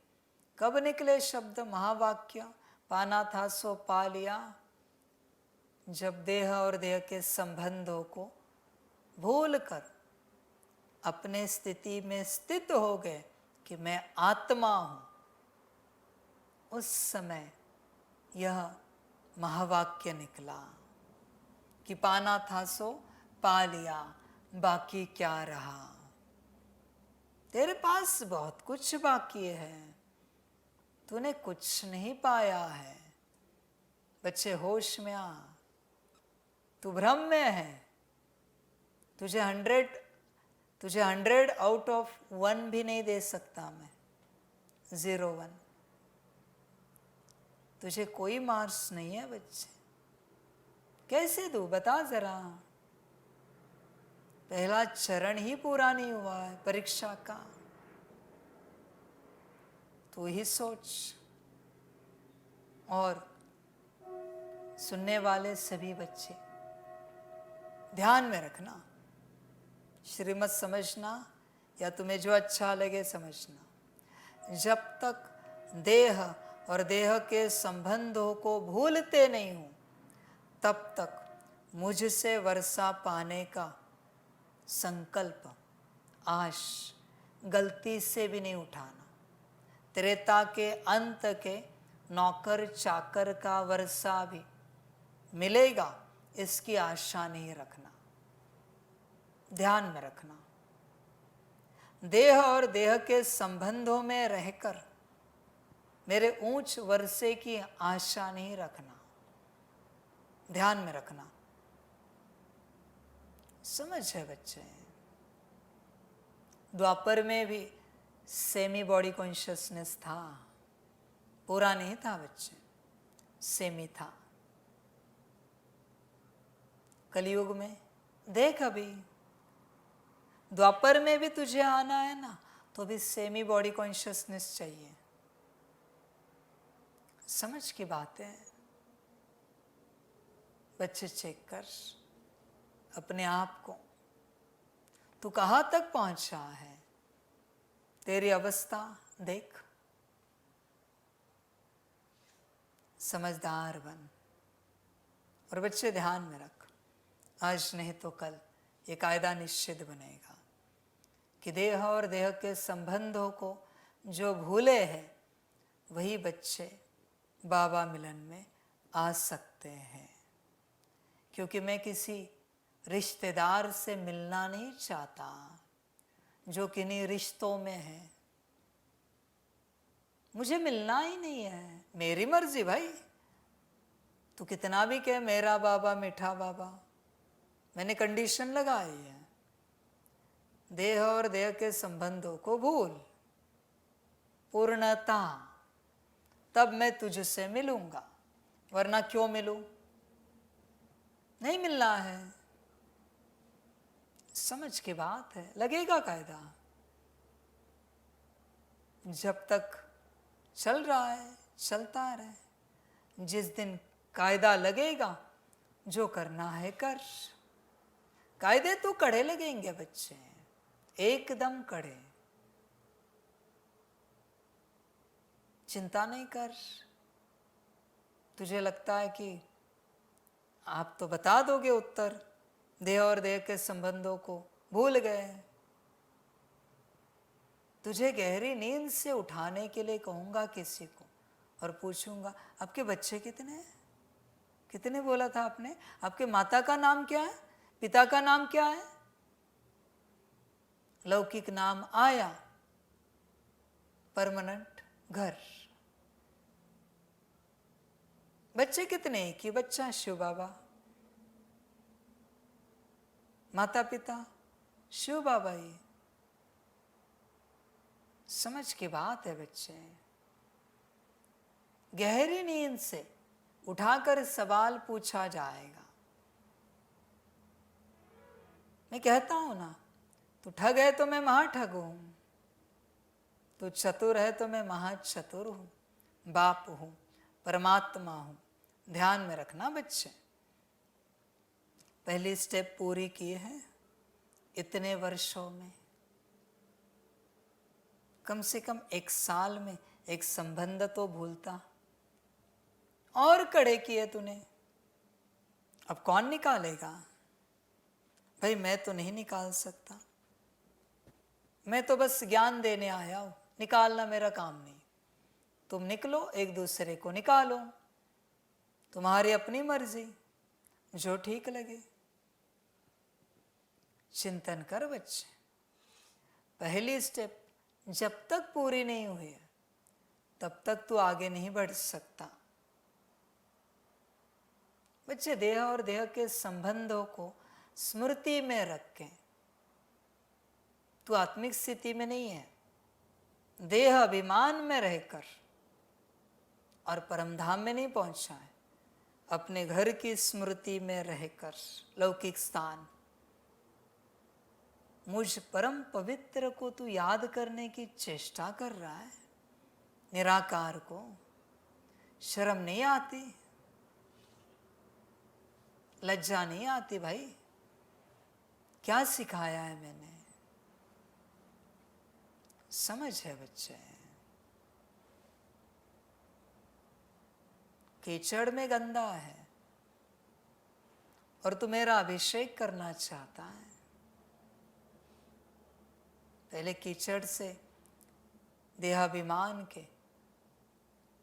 कब निकले शब्द महावाक्य, पाना था सो पा लिया, जब देह और देह के संबंधों को भूल कर अपने स्थिति में स्थित हो गए कि मैं आत्मा हूं, उस समय यह महावाक्य निकला कि पाना था सो पा लिया, बाकी क्या रहा। तेरे पास बहुत कुछ बाकी है, तूने कुछ नहीं पाया है। बच्चे होश में आ, तू भ्रम में है। तुझे 100 आउट ऑफ 1 भी नहीं दे सकता मैं, 0-1। तुझे कोई मार्क्स नहीं है बच्चे, कैसे दूं बता जरा। पहला चरण ही पूरा नहीं हुआ है परीक्षा का, तू ही सोच। और सुनने वाले सभी बच्चे ध्यान में रखना, श्रीमत समझना या तुम्हें जो अच्छा लगे समझना। जब तक देह और देह के संबंधों को भूलते नहीं हो, तब तक मुझसे वर्षा पाने का संकल्प, आश गलती से भी नहीं उठाना। त्रेता के अंत के नौकर चाकर का वर्षा भी मिलेगा, इसकी आशा नहीं रखना। ध्यान में रखना, देह और देह के संबंधों में रहकर मेरे ऊंच वर्षे की आशा नहीं रखना। ध्यान में रखना, समझ है बच्चे। द्वापर में भी सेमी बॉडी कॉन्शियसनेस था, पूरा नहीं था बच्चे, सेमी था। कलयुग में देख, अभी द्वापर में भी तुझे आना है ना, तो भी सेमी बॉडी कॉन्शियसनेस चाहिए। समझ की बात है बच्चे, चेक कर अपने आप को, तू कहाँ तक पहुंचा है, तेरी अवस्था देख। समझदार बन। और बच्चे ध्यान में रख, आज नहीं तो कल ये कायदा निश्चित बनेगा कि देह और देह के संबंधों को जो भूले हैं, वही बच्चे बाबा मिलन में आ सकते हैं। क्योंकि मैं किसी रिश्तेदार से मिलना नहीं चाहता जो किन्हीं रिश्तों में है। मुझे मिलना ही नहीं है, मेरी मर्जी भाई। तू कितना भी कहे मेरा बाबा मीठा बाबा, मैंने कंडीशन लगाई है, देह और देह के संबंधों को भूल, पूर्णता, तब मैं तुझसे मिलूंगा, वरना क्यों मिलूं, नहीं मिलना है। समझ की बात है, लगेगा कायदा। जब तक चल रहा है चलता रहे, जिस दिन कायदा लगेगा जो करना है कर। कायदे तो कड़े लगेंगे बच्चे, एकदम कड़े, चिंता नहीं कर। तुझे लगता है कि आप तो बता दोगे उत्तर, देह और देह के संबंधों को भूल गए। तुझे गहरी नींद से उठाने के लिए कहूंगा किसी को और पूछूंगा आपके बच्चे कितने हैं? कितने बोला था आपने? आपके माता का नाम क्या है, पिता का नाम क्या है? लौकिक नाम आया, परमानेंट घर। बच्चे कितने? कि बच्चा शिव बाबा, माता पिता शिव बाबा ही। समझ की बात है बच्चे। गहरी नींद से उठाकर सवाल पूछा जाएगा। मैं कहता हूं ना, तू ठग है तो मैं महाठग हूं, तू चतुर है तो मैं महाचतुर हूं, बाप हूं, परमात्मा हूं। ध्यान में रखना बच्चे, पहली स्टेप पूरी की है इतने वर्षों में। कम से कम 1 साल में एक संबंध तो भूलता, और कड़े किए तूने। अब कौन निकालेगा? भाई मैं तो नहीं निकाल सकता, मैं तो बस ज्ञान देने आया हूं, निकालना मेरा काम नहीं। तुम निकलो, एक दूसरे को निकालो, तुम्हारी अपनी मर्जी, जो ठीक लगे। चिंतन कर बच्चे, पहली स्टेप जब तक पूरी नहीं हुई है तब तक तू आगे नहीं बढ़ सकता। बच्चे, देह और देह के संबंधों को स्मृति में रख के, तू आत्मिक स्थिति में नहीं है, देह अभिमान में रहकर और परमधाम में नहीं पहुंचा है, अपने घर की स्मृति में रहकर लौकिक स्थान, मुझ परम पवित्र को तू याद करने की चेष्टा कर रहा है। निराकार को शर्म नहीं आती, लज्जा नहीं आती? भाई क्या सिखाया है मैंने? समझ है बच्चे? कीचड़ में गंदा है और तू मेरा अभिषेक करना चाहता है। पहले कीचड़ से देहाभिमान के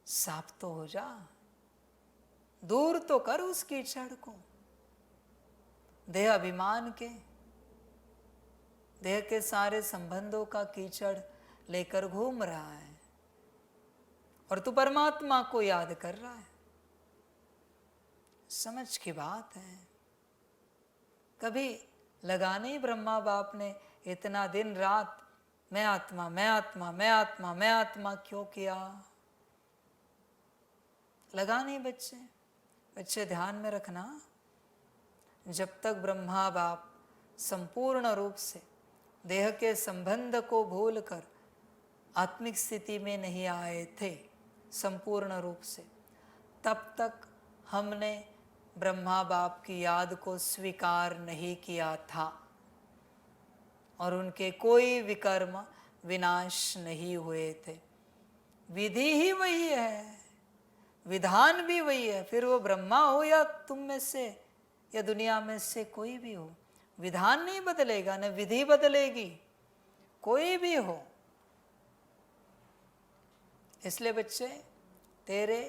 साफ तो हो जा, दूर तो कर उस कीचड़ को। देह अभिमान के, देह के सारे संबंधों का कीचड़ लेकर घूम रहा है और तू परमात्मा को याद कर रहा है। समझ की बात है। कभी लगा नहीं ब्रह्मा बाप ने इतना दिन रात मैं आत्मा मैं आत्मा मैं आत्मा मैं आत्मा क्यों किया? लगा नहीं बच्चे। बच्चे ध्यान में रखना, जब तक ब्रह्मा बाप संपूर्ण रूप से देह के संबंध को भूलकर आत्मिक स्थिति में नहीं आए थे संपूर्ण रूप से, तब तक हमने ब्रह्मा बाप की याद को स्वीकार नहीं किया था और उनके कोई विकर्म विनाश नहीं हुए थे। विधि ही वही है, विधान भी वही है। फिर वो ब्रह्मा हो या तुम में से या दुनिया में से कोई भी हो, विधान नहीं बदलेगा, न विधि बदलेगी, कोई भी हो। इसलिए बच्चे, तेरे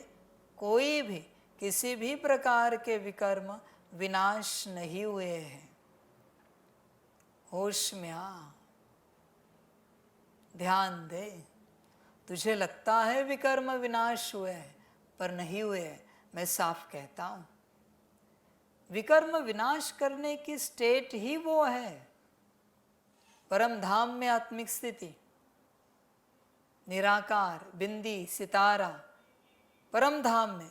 कोई भी किसी भी प्रकार के विकर्म विनाश नहीं हुए हैं। होश में आ, ध्यान दे। तुझे लगता है विकर्म विनाश हुए हैं, पर नहीं हुए हैं। मैं साफ कहता हूं, विकर्म विनाश करने की स्टेट ही वो है, परम धाम में आत्मिक स्थिति, निराकार, बिंदी, सितारा, परम धाम में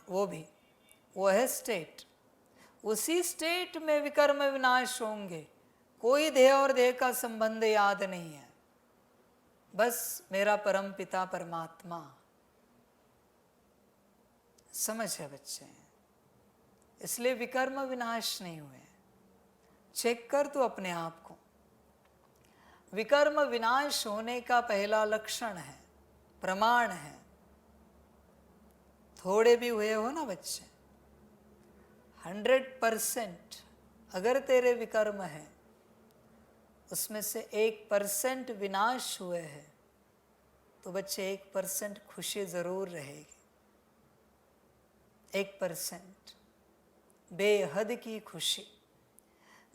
वो है स्टेट। उसी स्टेट में विकर्म विनाश होंगे। कोई देह और देह का संबंध याद नहीं है, बस मेरा परम पिता परमात्मा। समझ है बच्चे? इसलिए विकर्म विनाश नहीं हुए। चेक कर तू अपने आप को। विकर्म विनाश होने का पहला लक्षण है, प्रमाण है, थोड़े भी हुए हो ना बच्चे, 100% अगर तेरे विकर्म है, उसमें से 1% विनाश हुए हैं, तो बच्चे 1% खुशी जरूर रहेगी। 1% बेहद की खुशी।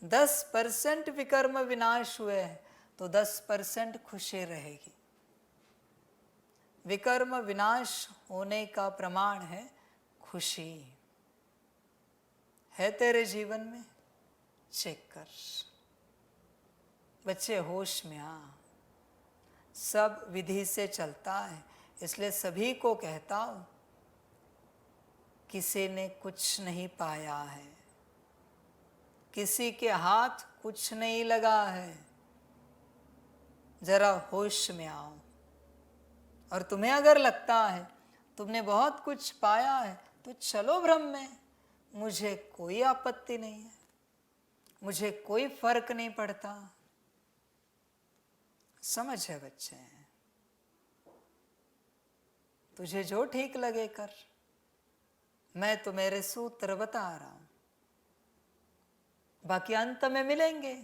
10% विकर्म विनाश हुए हैं तो 10% खुशी रहेगी। विकर्म विनाश होने का प्रमाण है खुशी। है तेरे जीवन में? चेक कर। बच्चे होश में आ। सब विधि से चलता है, इसलिए सभी को कहता हूं, किसी ने कुछ नहीं पाया है, किसी के हाथ कुछ नहीं लगा है। जरा होश में आओ। और तुम्हें अगर लगता है तुमने बहुत कुछ पाया है तो चलो भ्रम में, मुझे कोई आपत्ति नहीं है, मुझे कोई फर्क नहीं पड़ता। समझ है बच्चे, तुझे जो ठीक लगे कर। मैं तो मेरे सूत्र बता रहा हूं, बाकी अंत में मिलेंगे,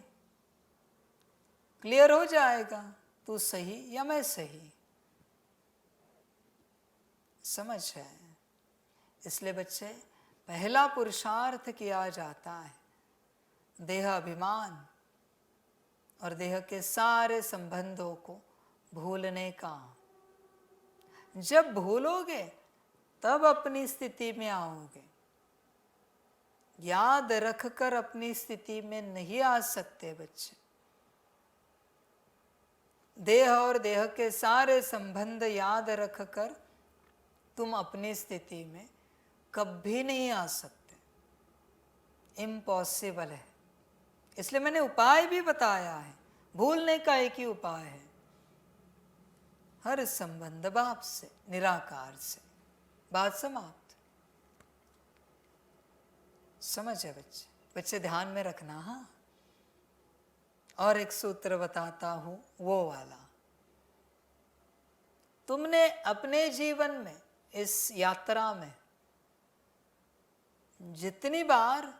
क्लियर हो जाएगा तू सही या मैं सही। समझ है? इसलिए बच्चे पहला पुरुषार्थ किया जाता है देह अभिमान और देह के सारे संबंधों को भूलने का। जब भूलोगे तब अपनी स्थिति में आओगे। याद रखकर अपनी स्थिति में नहीं आ सकते बच्चे। देह और देह के सारे संबंध याद रखकर तुम अपनी स्थिति में कभी नहीं आ सकते, इम्पॉसिबल है। इसलिए मैंने उपाय भी बताया है, भूलने का एक ही उपाय है, हर संबंध बाप से, निराकार से। बात समाप्त। समझ है बच्चे? बच्चे ध्यान में रखना। हाँ, और एक सूत्र बताता हूं, वो वाला। तुमने अपने जीवन में, इस यात्रा में जितनी बार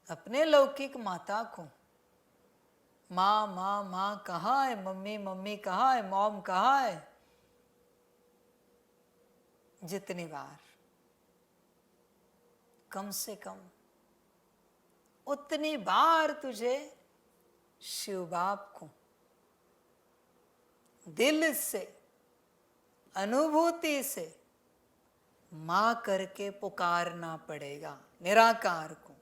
अपने लौकिक माता को माँ माँ माँ कहाँ है, मम्मी मम्मी कहाँ है, मॉम कहाँ है, जितनी बार, कम से कम उतनी बार तुझे शिव बाप को दिल से, अनुभूति से मां करके पुकारना पड़ेगा, निराकार को।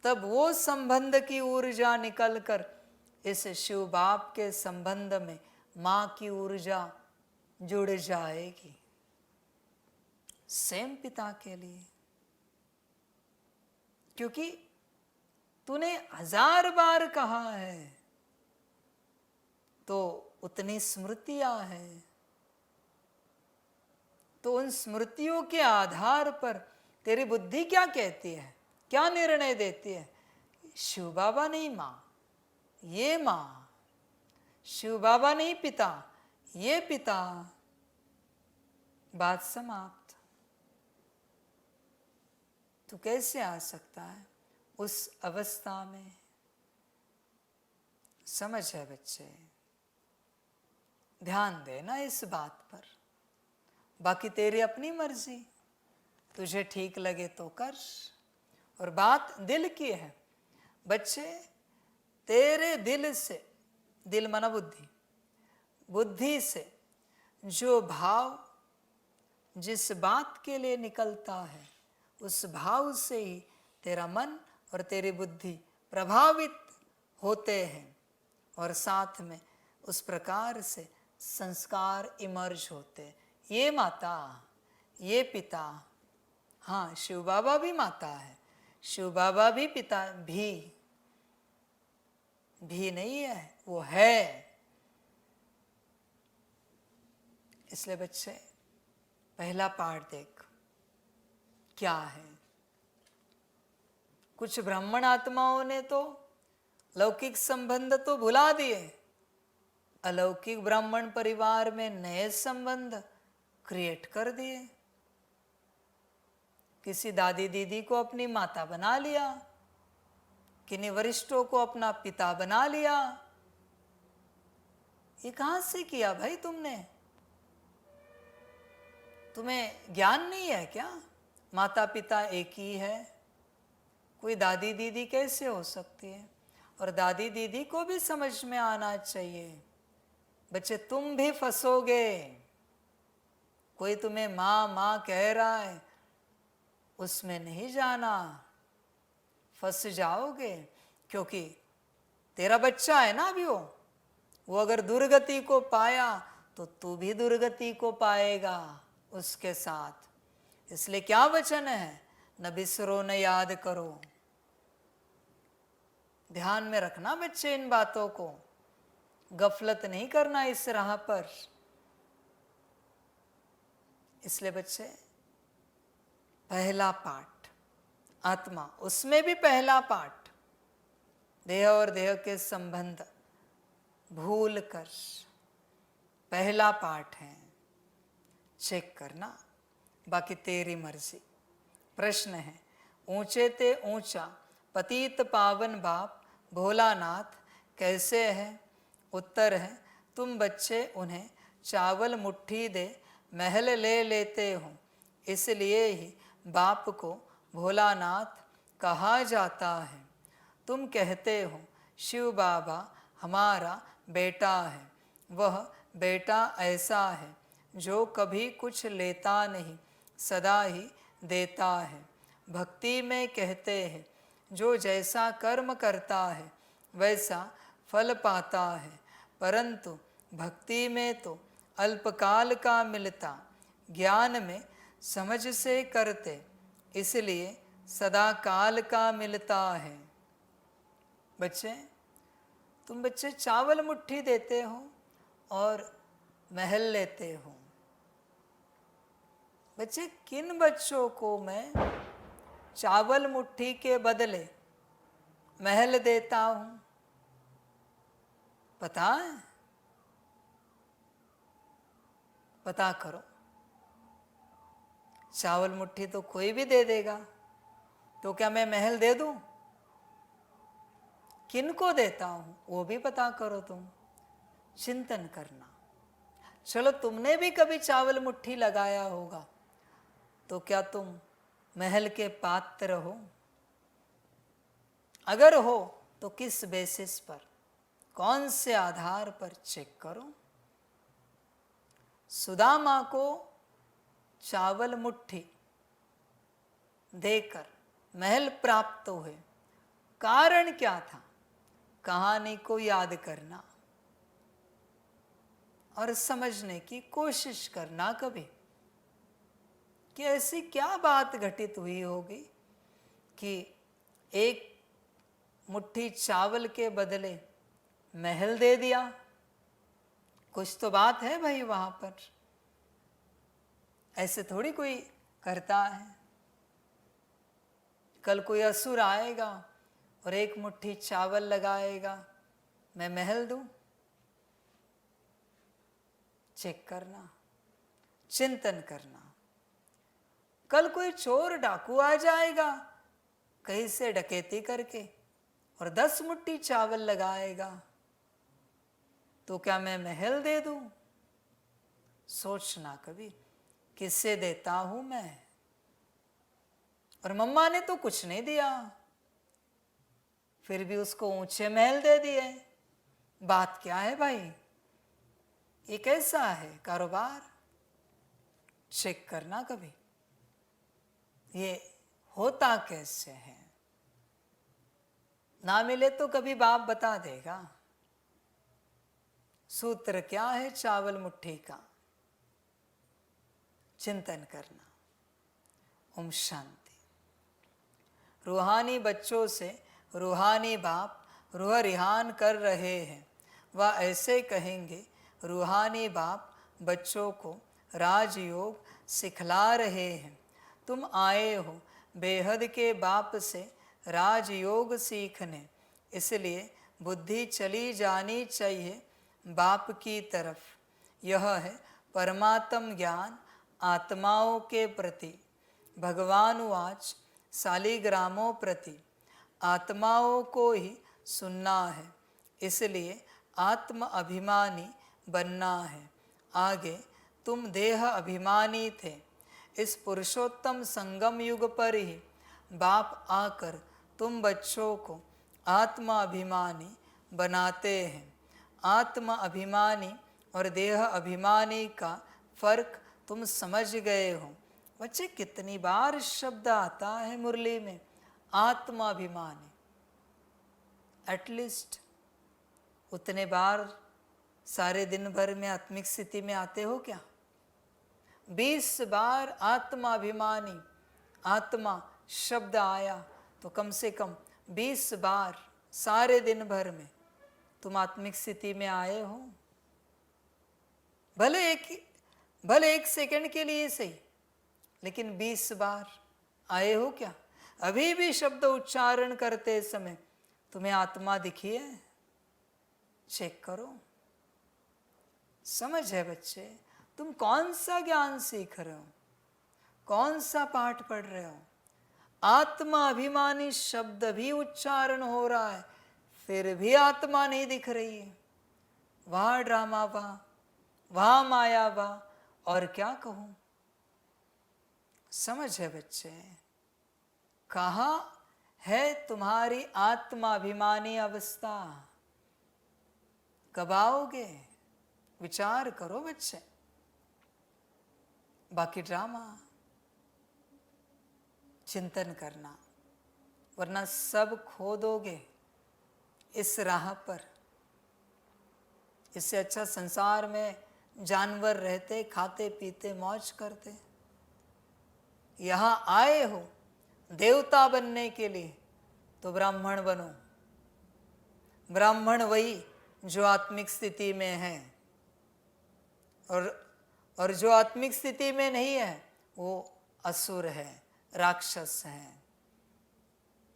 तब वो संबंध की ऊर्जा निकलकर इस शिव बाप के संबंध में मां की ऊर्जा जुड़ जाएगी, सेम पिता के लिए। क्योंकि तूने 1000 बार कहा है तो उतनी स्मृतियां हैं, तो उन स्मृतियों के आधार पर तेरी बुद्धि क्या कहती है, क्या निर्णय देती है? शिव बाबा नहीं मां, ये मां। शिव बाबा नहीं पिता, ये पिता। बात समाप्त। तू कैसे आ सकता है उस अवस्था में? समझ है बच्चे? ध्यान देना इस बात पर। बाकी तेरी अपनी मर्जी, तुझे ठीक लगे तो कर। और बात दिल की है बच्चे। तेरे दिल से, दिल माना बुद्धि, बुद्धि से जो भाव जिस बात के लिए निकलता है, उस भाव से ही तेरा मन और तेरी बुद्धि प्रभावित होते हैं, और साथ में उस प्रकार से संस्कार इमर्ज होते हैं। ये माता, ये पिता। हाँ, शिव बाबा भी माता है, शिव बाबा भी पिता, भी नहीं है, वो है। इसलिए बच्चे पहला पाठ देख क्या है। कुछ ब्राह्मण आत्माओं ने तो लौकिक संबंध तो भुला दिए, अलौकिक ब्राह्मण परिवार में नए संबंध क्रिएट कर दिए। किसी दादी दीदी को अपनी माता बना लिया, किन्हीं वरिष्ठों को अपना पिता बना लिया। ये कहां से किया भाई तुमने? तुम्हें ज्ञान नहीं है क्या? माता पिता एक ही है, कोई दादी दीदी कैसे हो सकती है? और दादी दीदी को भी समझ में आना चाहिए। बच्चे तुम भी फंसोगे। कोई तुम्हें माँ माँ कह रहा है, उसमें नहीं जाना, फंस जाओगे। क्योंकि तेरा बच्चा है ना अभी, वो अगर दुर्गति को पाया तो तू भी दुर्गति को पाएगा उसके साथ। इसलिए क्या वचन है, न बिसरो न याद करो। ध्यान में रखना बच्चे इन बातों को, गफलत नहीं करना इस राह पर। इसलिए बच्चे पहला पाठ आत्मा, उसमें भी पहला पाठ देह और देह के संबंध भूल कर पहला पाठ है, चेक करना, बाकी तेरी मर्जी। प्रश्न है, ऊंचे ते ऊंचा पतित पावन बाप भोलानाथ कैसे है? उत्तर है, तुम बच्चे उन्हें चावल मुट्ठी दे महल ले लेते हो, इसलिए ही बाप को भोलानाथ कहा जाता है। तुम कहते हो शिव बाबा हमारा बेटा है, वह बेटा ऐसा है जो कभी कुछ लेता नहीं, सदा ही देता है। भक्ति में कहते हैं जो जैसा कर्म करता है वैसा फल पाता है, परंतु भक्ति में तो अल्पकाल का मिलता, ज्ञान में समझ से करते इसलिए सदा काल का मिलता है। बच्चे, तुम बच्चे चावल मुट्ठी देते हो और महल लेते हो। बच्चे, किन बच्चों को मैं चावल मुट्ठी के बदले महल देता हूं, पता है? पता करो। चावल मुट्ठी तो कोई भी दे देगा, तो क्या मैं महल दे दूं? किनको देता हूं वो भी पता करो, तुम चिंतन करना। चलो, तुमने भी कभी चावल मुट्ठी लगाया होगा, तो क्या तुम महल के पात्र हो? अगर हो तो किस बेसिस पर, कौन से आधार पर, चेक करो। सुदामा को चावल मुट्ठी देकर महल प्राप्त हुए, कारण क्या था? कहानी को याद करना और समझने की कोशिश करना कभी, कि ऐसी क्या बात घटित हुई होगी कि एक मुट्ठी चावल के बदले महल दे दिया। कुछ तो बात है भाई वहां पर, ऐसे थोड़ी कोई करता है। कल कोई असुर आएगा और एक मुट्ठी चावल लगाएगा, मैं महल दूं? चेक करना, चिंतन करना। कल कोई चोर डाकू आ जाएगा कहीं से डकैती करके और 10 मुट्ठी चावल लगाएगा, तो क्या मैं महल दे दूं? सोचना कभी, किससे देता हूं मैं? और मम्मा ने तो कुछ नहीं दिया, फिर भी उसको ऊंचे महल दे दिए। बात क्या है भाई? ये कैसा है कारोबार? चेक करना कभी, ये होता कैसे है। ना मिले तो कभी बाप बता देगा। सूत्र क्या है चावल मुट्ठी का? चिंतन करना। ओम शांति। रूहानी बच्चों से रूहानी बाप रूह रिहान कर रहे हैं, वह ऐसे कहेंगे रूहानी बाप बच्चों को राजयोग सिखला रहे हैं। तुम आए हो बेहद के बाप से राजयोग सीखने, इसलिए बुद्धि चली जानी चाहिए बाप की तरफ। यह है परमात्म ज्ञान आत्माओं के प्रति। भगवान वाच शालिग्रामों प्रति आत्माओं को ही सुनना है, इसलिए आत्म अभिमानी बनना है। आगे तुम देह अभिमानी थे, इस पुरुषोत्तम संगम युग पर ही बाप आकर तुम बच्चों को आत्म अभिमानी बनाते हैं। आत्म अभिमानी और देह अभिमानी का फर्क तुम समझ गए हो। बच्चे, कितनी बार शब्द आता है मुरली में आत्माभिमानी, एटलीस्ट उतने बार सारे दिन भर में आत्मिक स्थिति में आते हो क्या? 20 बार आत्माभिमानी आत्मा शब्द आया तो कम से कम 20 बार सारे दिन भर में तुम आत्मिक स्थिति में आए हो। भले एक सेकंड के लिए सही, लेकिन 20 बार आए हो क्या? अभी भी शब्द उच्चारण करते समय तुम्हें आत्मा दिखी है? चेक करो। समझ है बच्चे, तुम कौन सा ज्ञान सीख रहे हो, कौन सा पाठ पढ़ रहे हो? आत्मा अभिमानी शब्द भी उच्चारण हो रहा है, फिर भी आत्मा नहीं दिख रही है। वाह ड्रामा वाह, वाह माया वाह, और क्या कहूं। समझ है बच्चे, कहाँ है तुम्हारी आत्माभिमानी अवस्था? कब आओगे? विचार करो बच्चे। बाकी ड्रामा चिंतन करना, वरना सब खो दोगे इस राह पर। इससे अच्छा संसार में जानवर रहते, खाते पीते मौज करते। यहाँ आए हो देवता बनने के लिए तो ब्राह्मण बनो। ब्राह्मण वही जो आत्मिक स्थिति में है, और जो आत्मिक स्थिति में नहीं है वो असुर है, राक्षस है।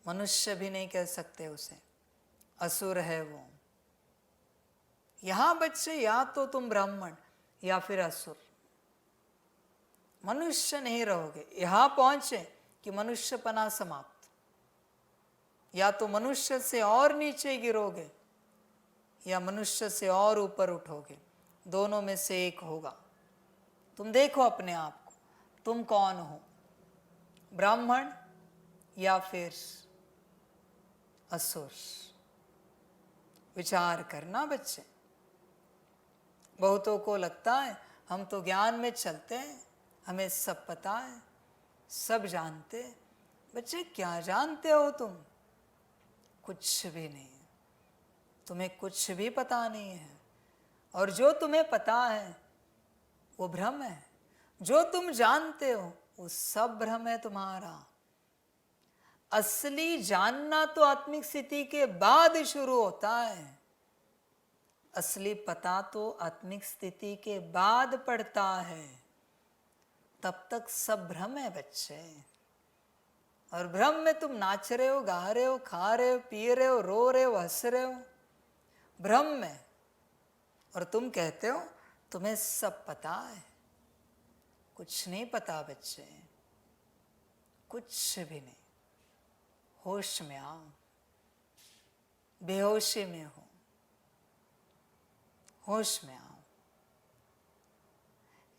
मनुष्य भी नहीं कह सकते उसे, असुर है वो। यहां बच्चे या तो तुम ब्राह्मण या फिर असुर, मनुष्य नहीं रहोगे। यहां पहुंचे कि मनुष्यपना समाप्त, या तो मनुष्य से और नीचे गिरोगे या मनुष्य से और ऊपर उठोगे, दोनों में से एक होगा। तुम देखो अपने आप को, तुम कौन हो, ब्राह्मण या फिर असुर? विचार करना बच्चे। बहुतों को लगता है हम तो ज्ञान में चलते हैं, हमें सब पता है, सब जानते हैं। बच्चे क्या जानते हो तुम? कुछ भी नहीं। तुम्हें कुछ भी पता नहीं है, और जो तुम्हें पता है वो भ्रम है। जो तुम जानते हो वो सब भ्रम है तुम्हारा। असली जानना तो आत्मिक स्थिति के बाद शुरू होता है। असली पता तो आत्मिक स्थिति के बाद पड़ता है। तब तक सब भ्रम है बच्चे। और भ्रम में तुम नाच रहे हो, गा रहे हो, खा रहे हो, पी रहे हो, रो रहे हो, हंस रहे हो, भ्रम में। और तुम कहते हो तुम्हें सब पता है। कुछ नहीं पता बच्चे, कुछ भी नहीं। होश में आओ, बेहोशी में हो, होश में आओ।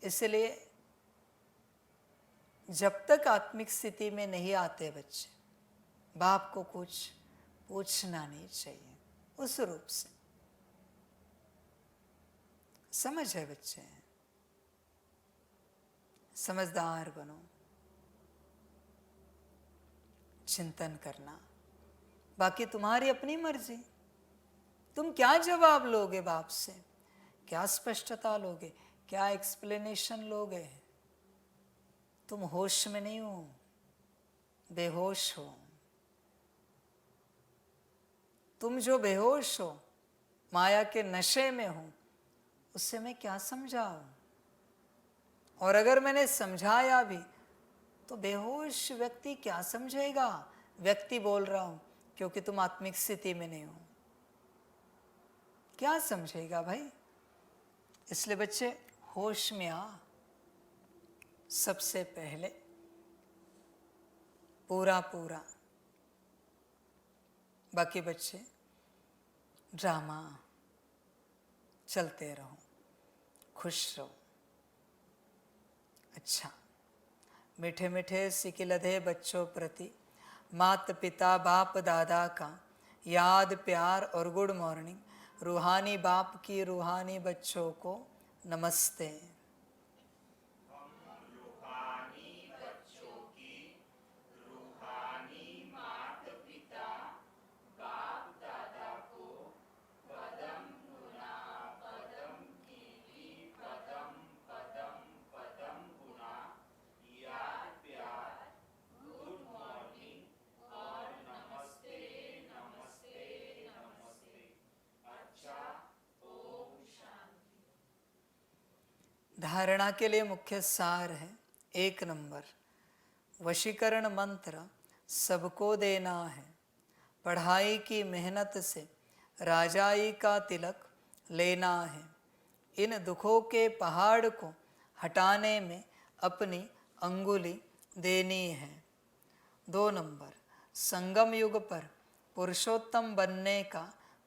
इसलिए जब तक आत्मिक स्थिति में नहीं आते बच्चे, बाप को कुछ पूछना नहीं चाहिए उस रूप से। समझ है बच्चे? समझदार बनो, चिंतन करना। बाकी तुम्हारी अपनी मर्जी। तुम क्या जवाब लोगे बाप से, क्या स्पष्टता लोगे, क्या एक्सप्लेनेशन लोगे? तुम होश में नहीं हो, बेहोश हो। तुम जो बेहोश हो, माया के नशे में हो, उससे मैं क्या समझाऊं? और अगर मैंने समझाया भी तो बेहोश व्यक्ति क्या समझेगा? व्यक्ति बोल रहा हूं क्योंकि तुम आत्मिक स्थिति में नहीं हो। क्या समझेगा भाई? इसलिए बच्चे होश में आ। सबसे पहले पूरा पूरा। बाकी बच्चे ड्रामा चलते रहो, खुश रहो। अच्छा, मीठे मीठे सिकिलधे बच्चों प्रति माता पिता बाप दादा का याद प्यार और गुड मॉर्निंग। रूहानी बाप की रूहानी बच्चों को नमस्ते। धारणा के लिए मुख्य सार है 1 नंबर, वशीकरण मंत्र सबको देना है। पढ़ाई की मेहनत से राजाई का तिलक लेना है। इन दुखों के पहाड़ को हटाने में अपनी अंगुली देनी है। 2 नंबर, संगम युग पर पुरुषोत्तम बनने का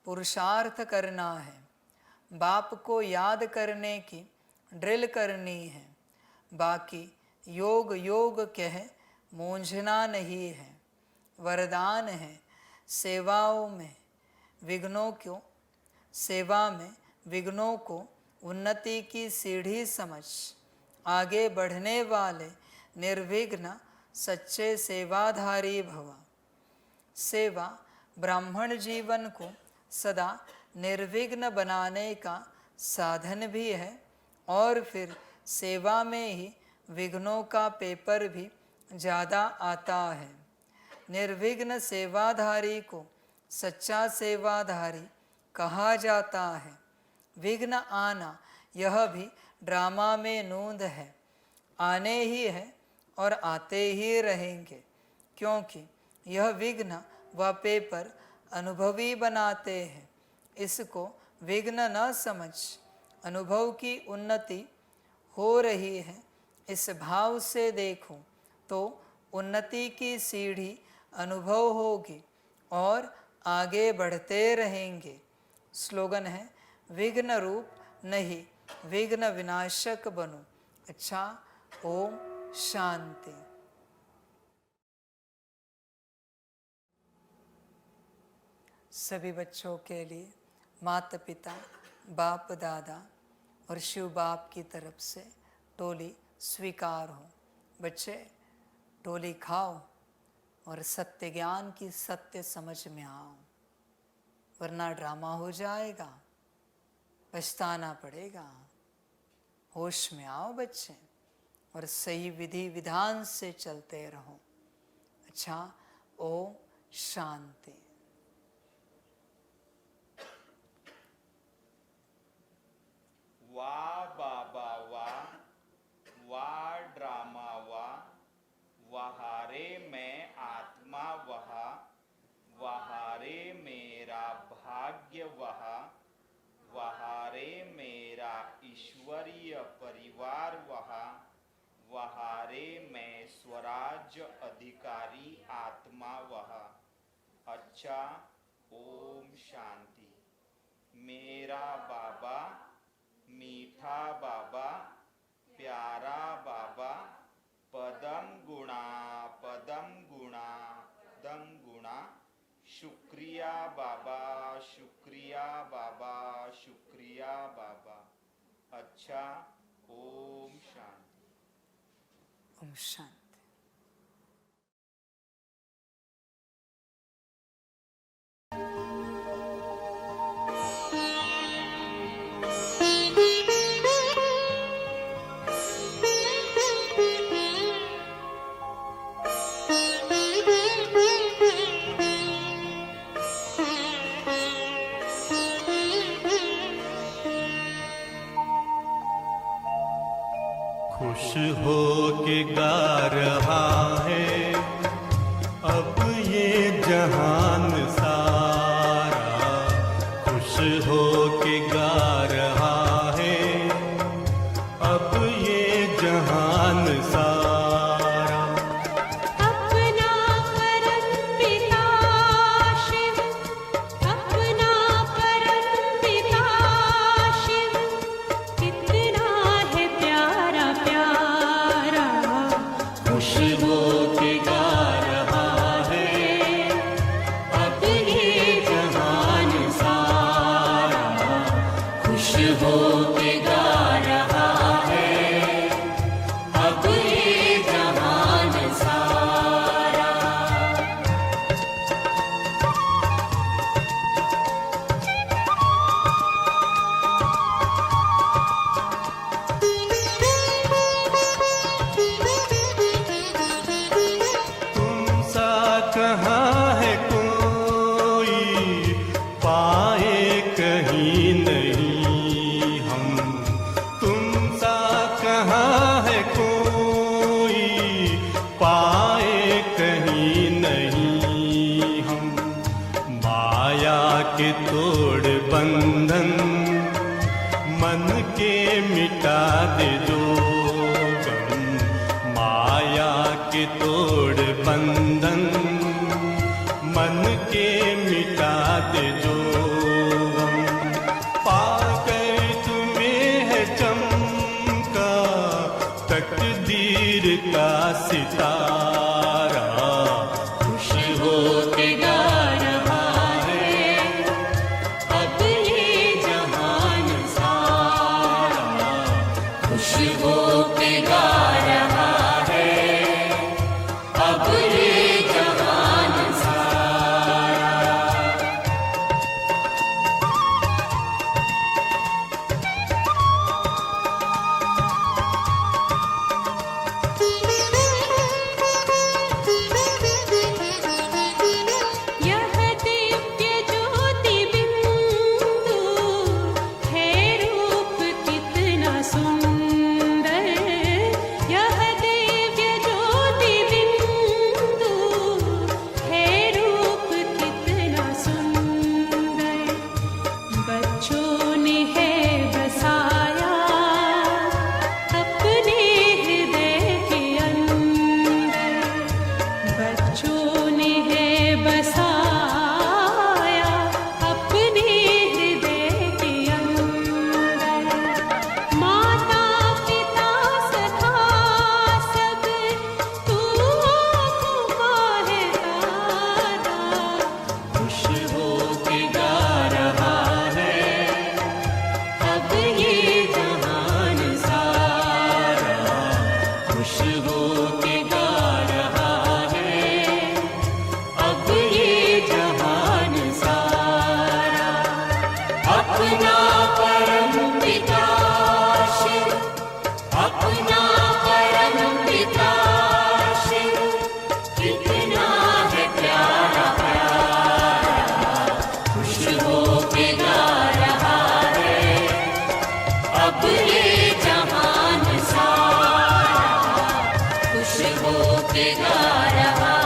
पुरुषार्थ करना है। बाप को याद करने की ड्रिल करनी है। बाकी योग योग कह मूंझना नहीं है। वरदान है सेवा में विघ्नों को उन्नति की सीढ़ी समझ आगे बढ़ने वाले निर्विघ्न सच्चे सेवाधारी भव। सेवा ब्राह्मण जीवन को सदा निर्विघ्न बनाने का साधन भी है और फिर सेवा में ही विघ्नों का पेपर भी ज़्यादा आता है। निर्विघ्न सेवाधारी को सच्चा सेवाधारी कहा जाता है। विघ्न आना यह भी ड्रामा में नूंद है, आने ही है और आते ही रहेंगे, क्योंकि यह विघ्न व पेपर अनुभवी बनाते हैं। इसको विघ्न न समझ, अनुभव की उन्नति हो रही है इस भाव से देखो तो उन्नति की सीढ़ी अनुभव होगी और आगे बढ़ते रहेंगे। स्लोगन है, विघ्न रूप नहीं विघ्न विनाशक बनो। अच्छा, ओम शांति। सभी बच्चों के लिए माता पिता, बाप दादा और शिव बाप की तरफ से टोली स्वीकार हो। बच्चे टोली खाओ और सत्य ज्ञान की सत्य समझ में आओ, वरना ड्रामा हो जाएगा, पछताना पड़ेगा। होश में आओ बच्चे और सही विधि विधान से चलते रहो। अच्छा, ओम शांति। वाह बाबा वाह, वाह ड्रामा वाह, वहारे में आत्मा वहा, वहारे मेरा भाग्य वहा, वहारे मेरा ईश्वरीय परिवार वहा, वहारे मैं स्वराज्य अधिकारी आत्मा वहा। अच्छा, ओम शांति। मेरा बाबा, मीठा बाबा, प्यारा बाबा, पदम गुणा दम गुणा, शुक्रिया बाबा, शुक्रिया बाबा, शुक्रिया बाबा। अच्छा, ओम शांति। ओम शांति। खुश हो के गा रहा है अब ये जहान सारा, खुश हो के गा रहा है अब ये जहान सारा। अपना परम पिता शिव, अपना परम पिता शिव, कितना है प्यारा प्यारा। खुश हो के गा रहा है अब ये जहान सारा, खुश हो के गा रहा है अब ये जहान सारा। तुम सा कहाँ है कोई, पाए कहीं नहीं हम मन के मिटा दे जो गम, माया के तोड़ बंधन, मन के मिटा दे जो गम, पाकर तुम्हें है चमका तकदीर का सितारा, खुश हो के गा रहा है अब ये जहान सारा, खुश हो के गा रहा है अब ये जहान सारा। यह दिव्य ज्योति बिंदु है रूप कितना सुंदर, यह दिव्य ज्योति बिंदु है रूप कितना सुंदर, बच्चों ने है बसाया अपने हृदय के अंदर, बच्चों ने है बसाया अपने हृदय के अंदर, माता पिता सखा सब तू आँखों का है तारा, खुश हो के गा रहा है अब ये जहान सारा, खुश हो के गा रहा है अब ये जहान सारा। अपना परम पिता शिव, अपना परम पिता शिव, कितना है प्यारा प्यारा, खुश हो के गा रहा है अब ये जहान सारा, खुश हो के गा रहा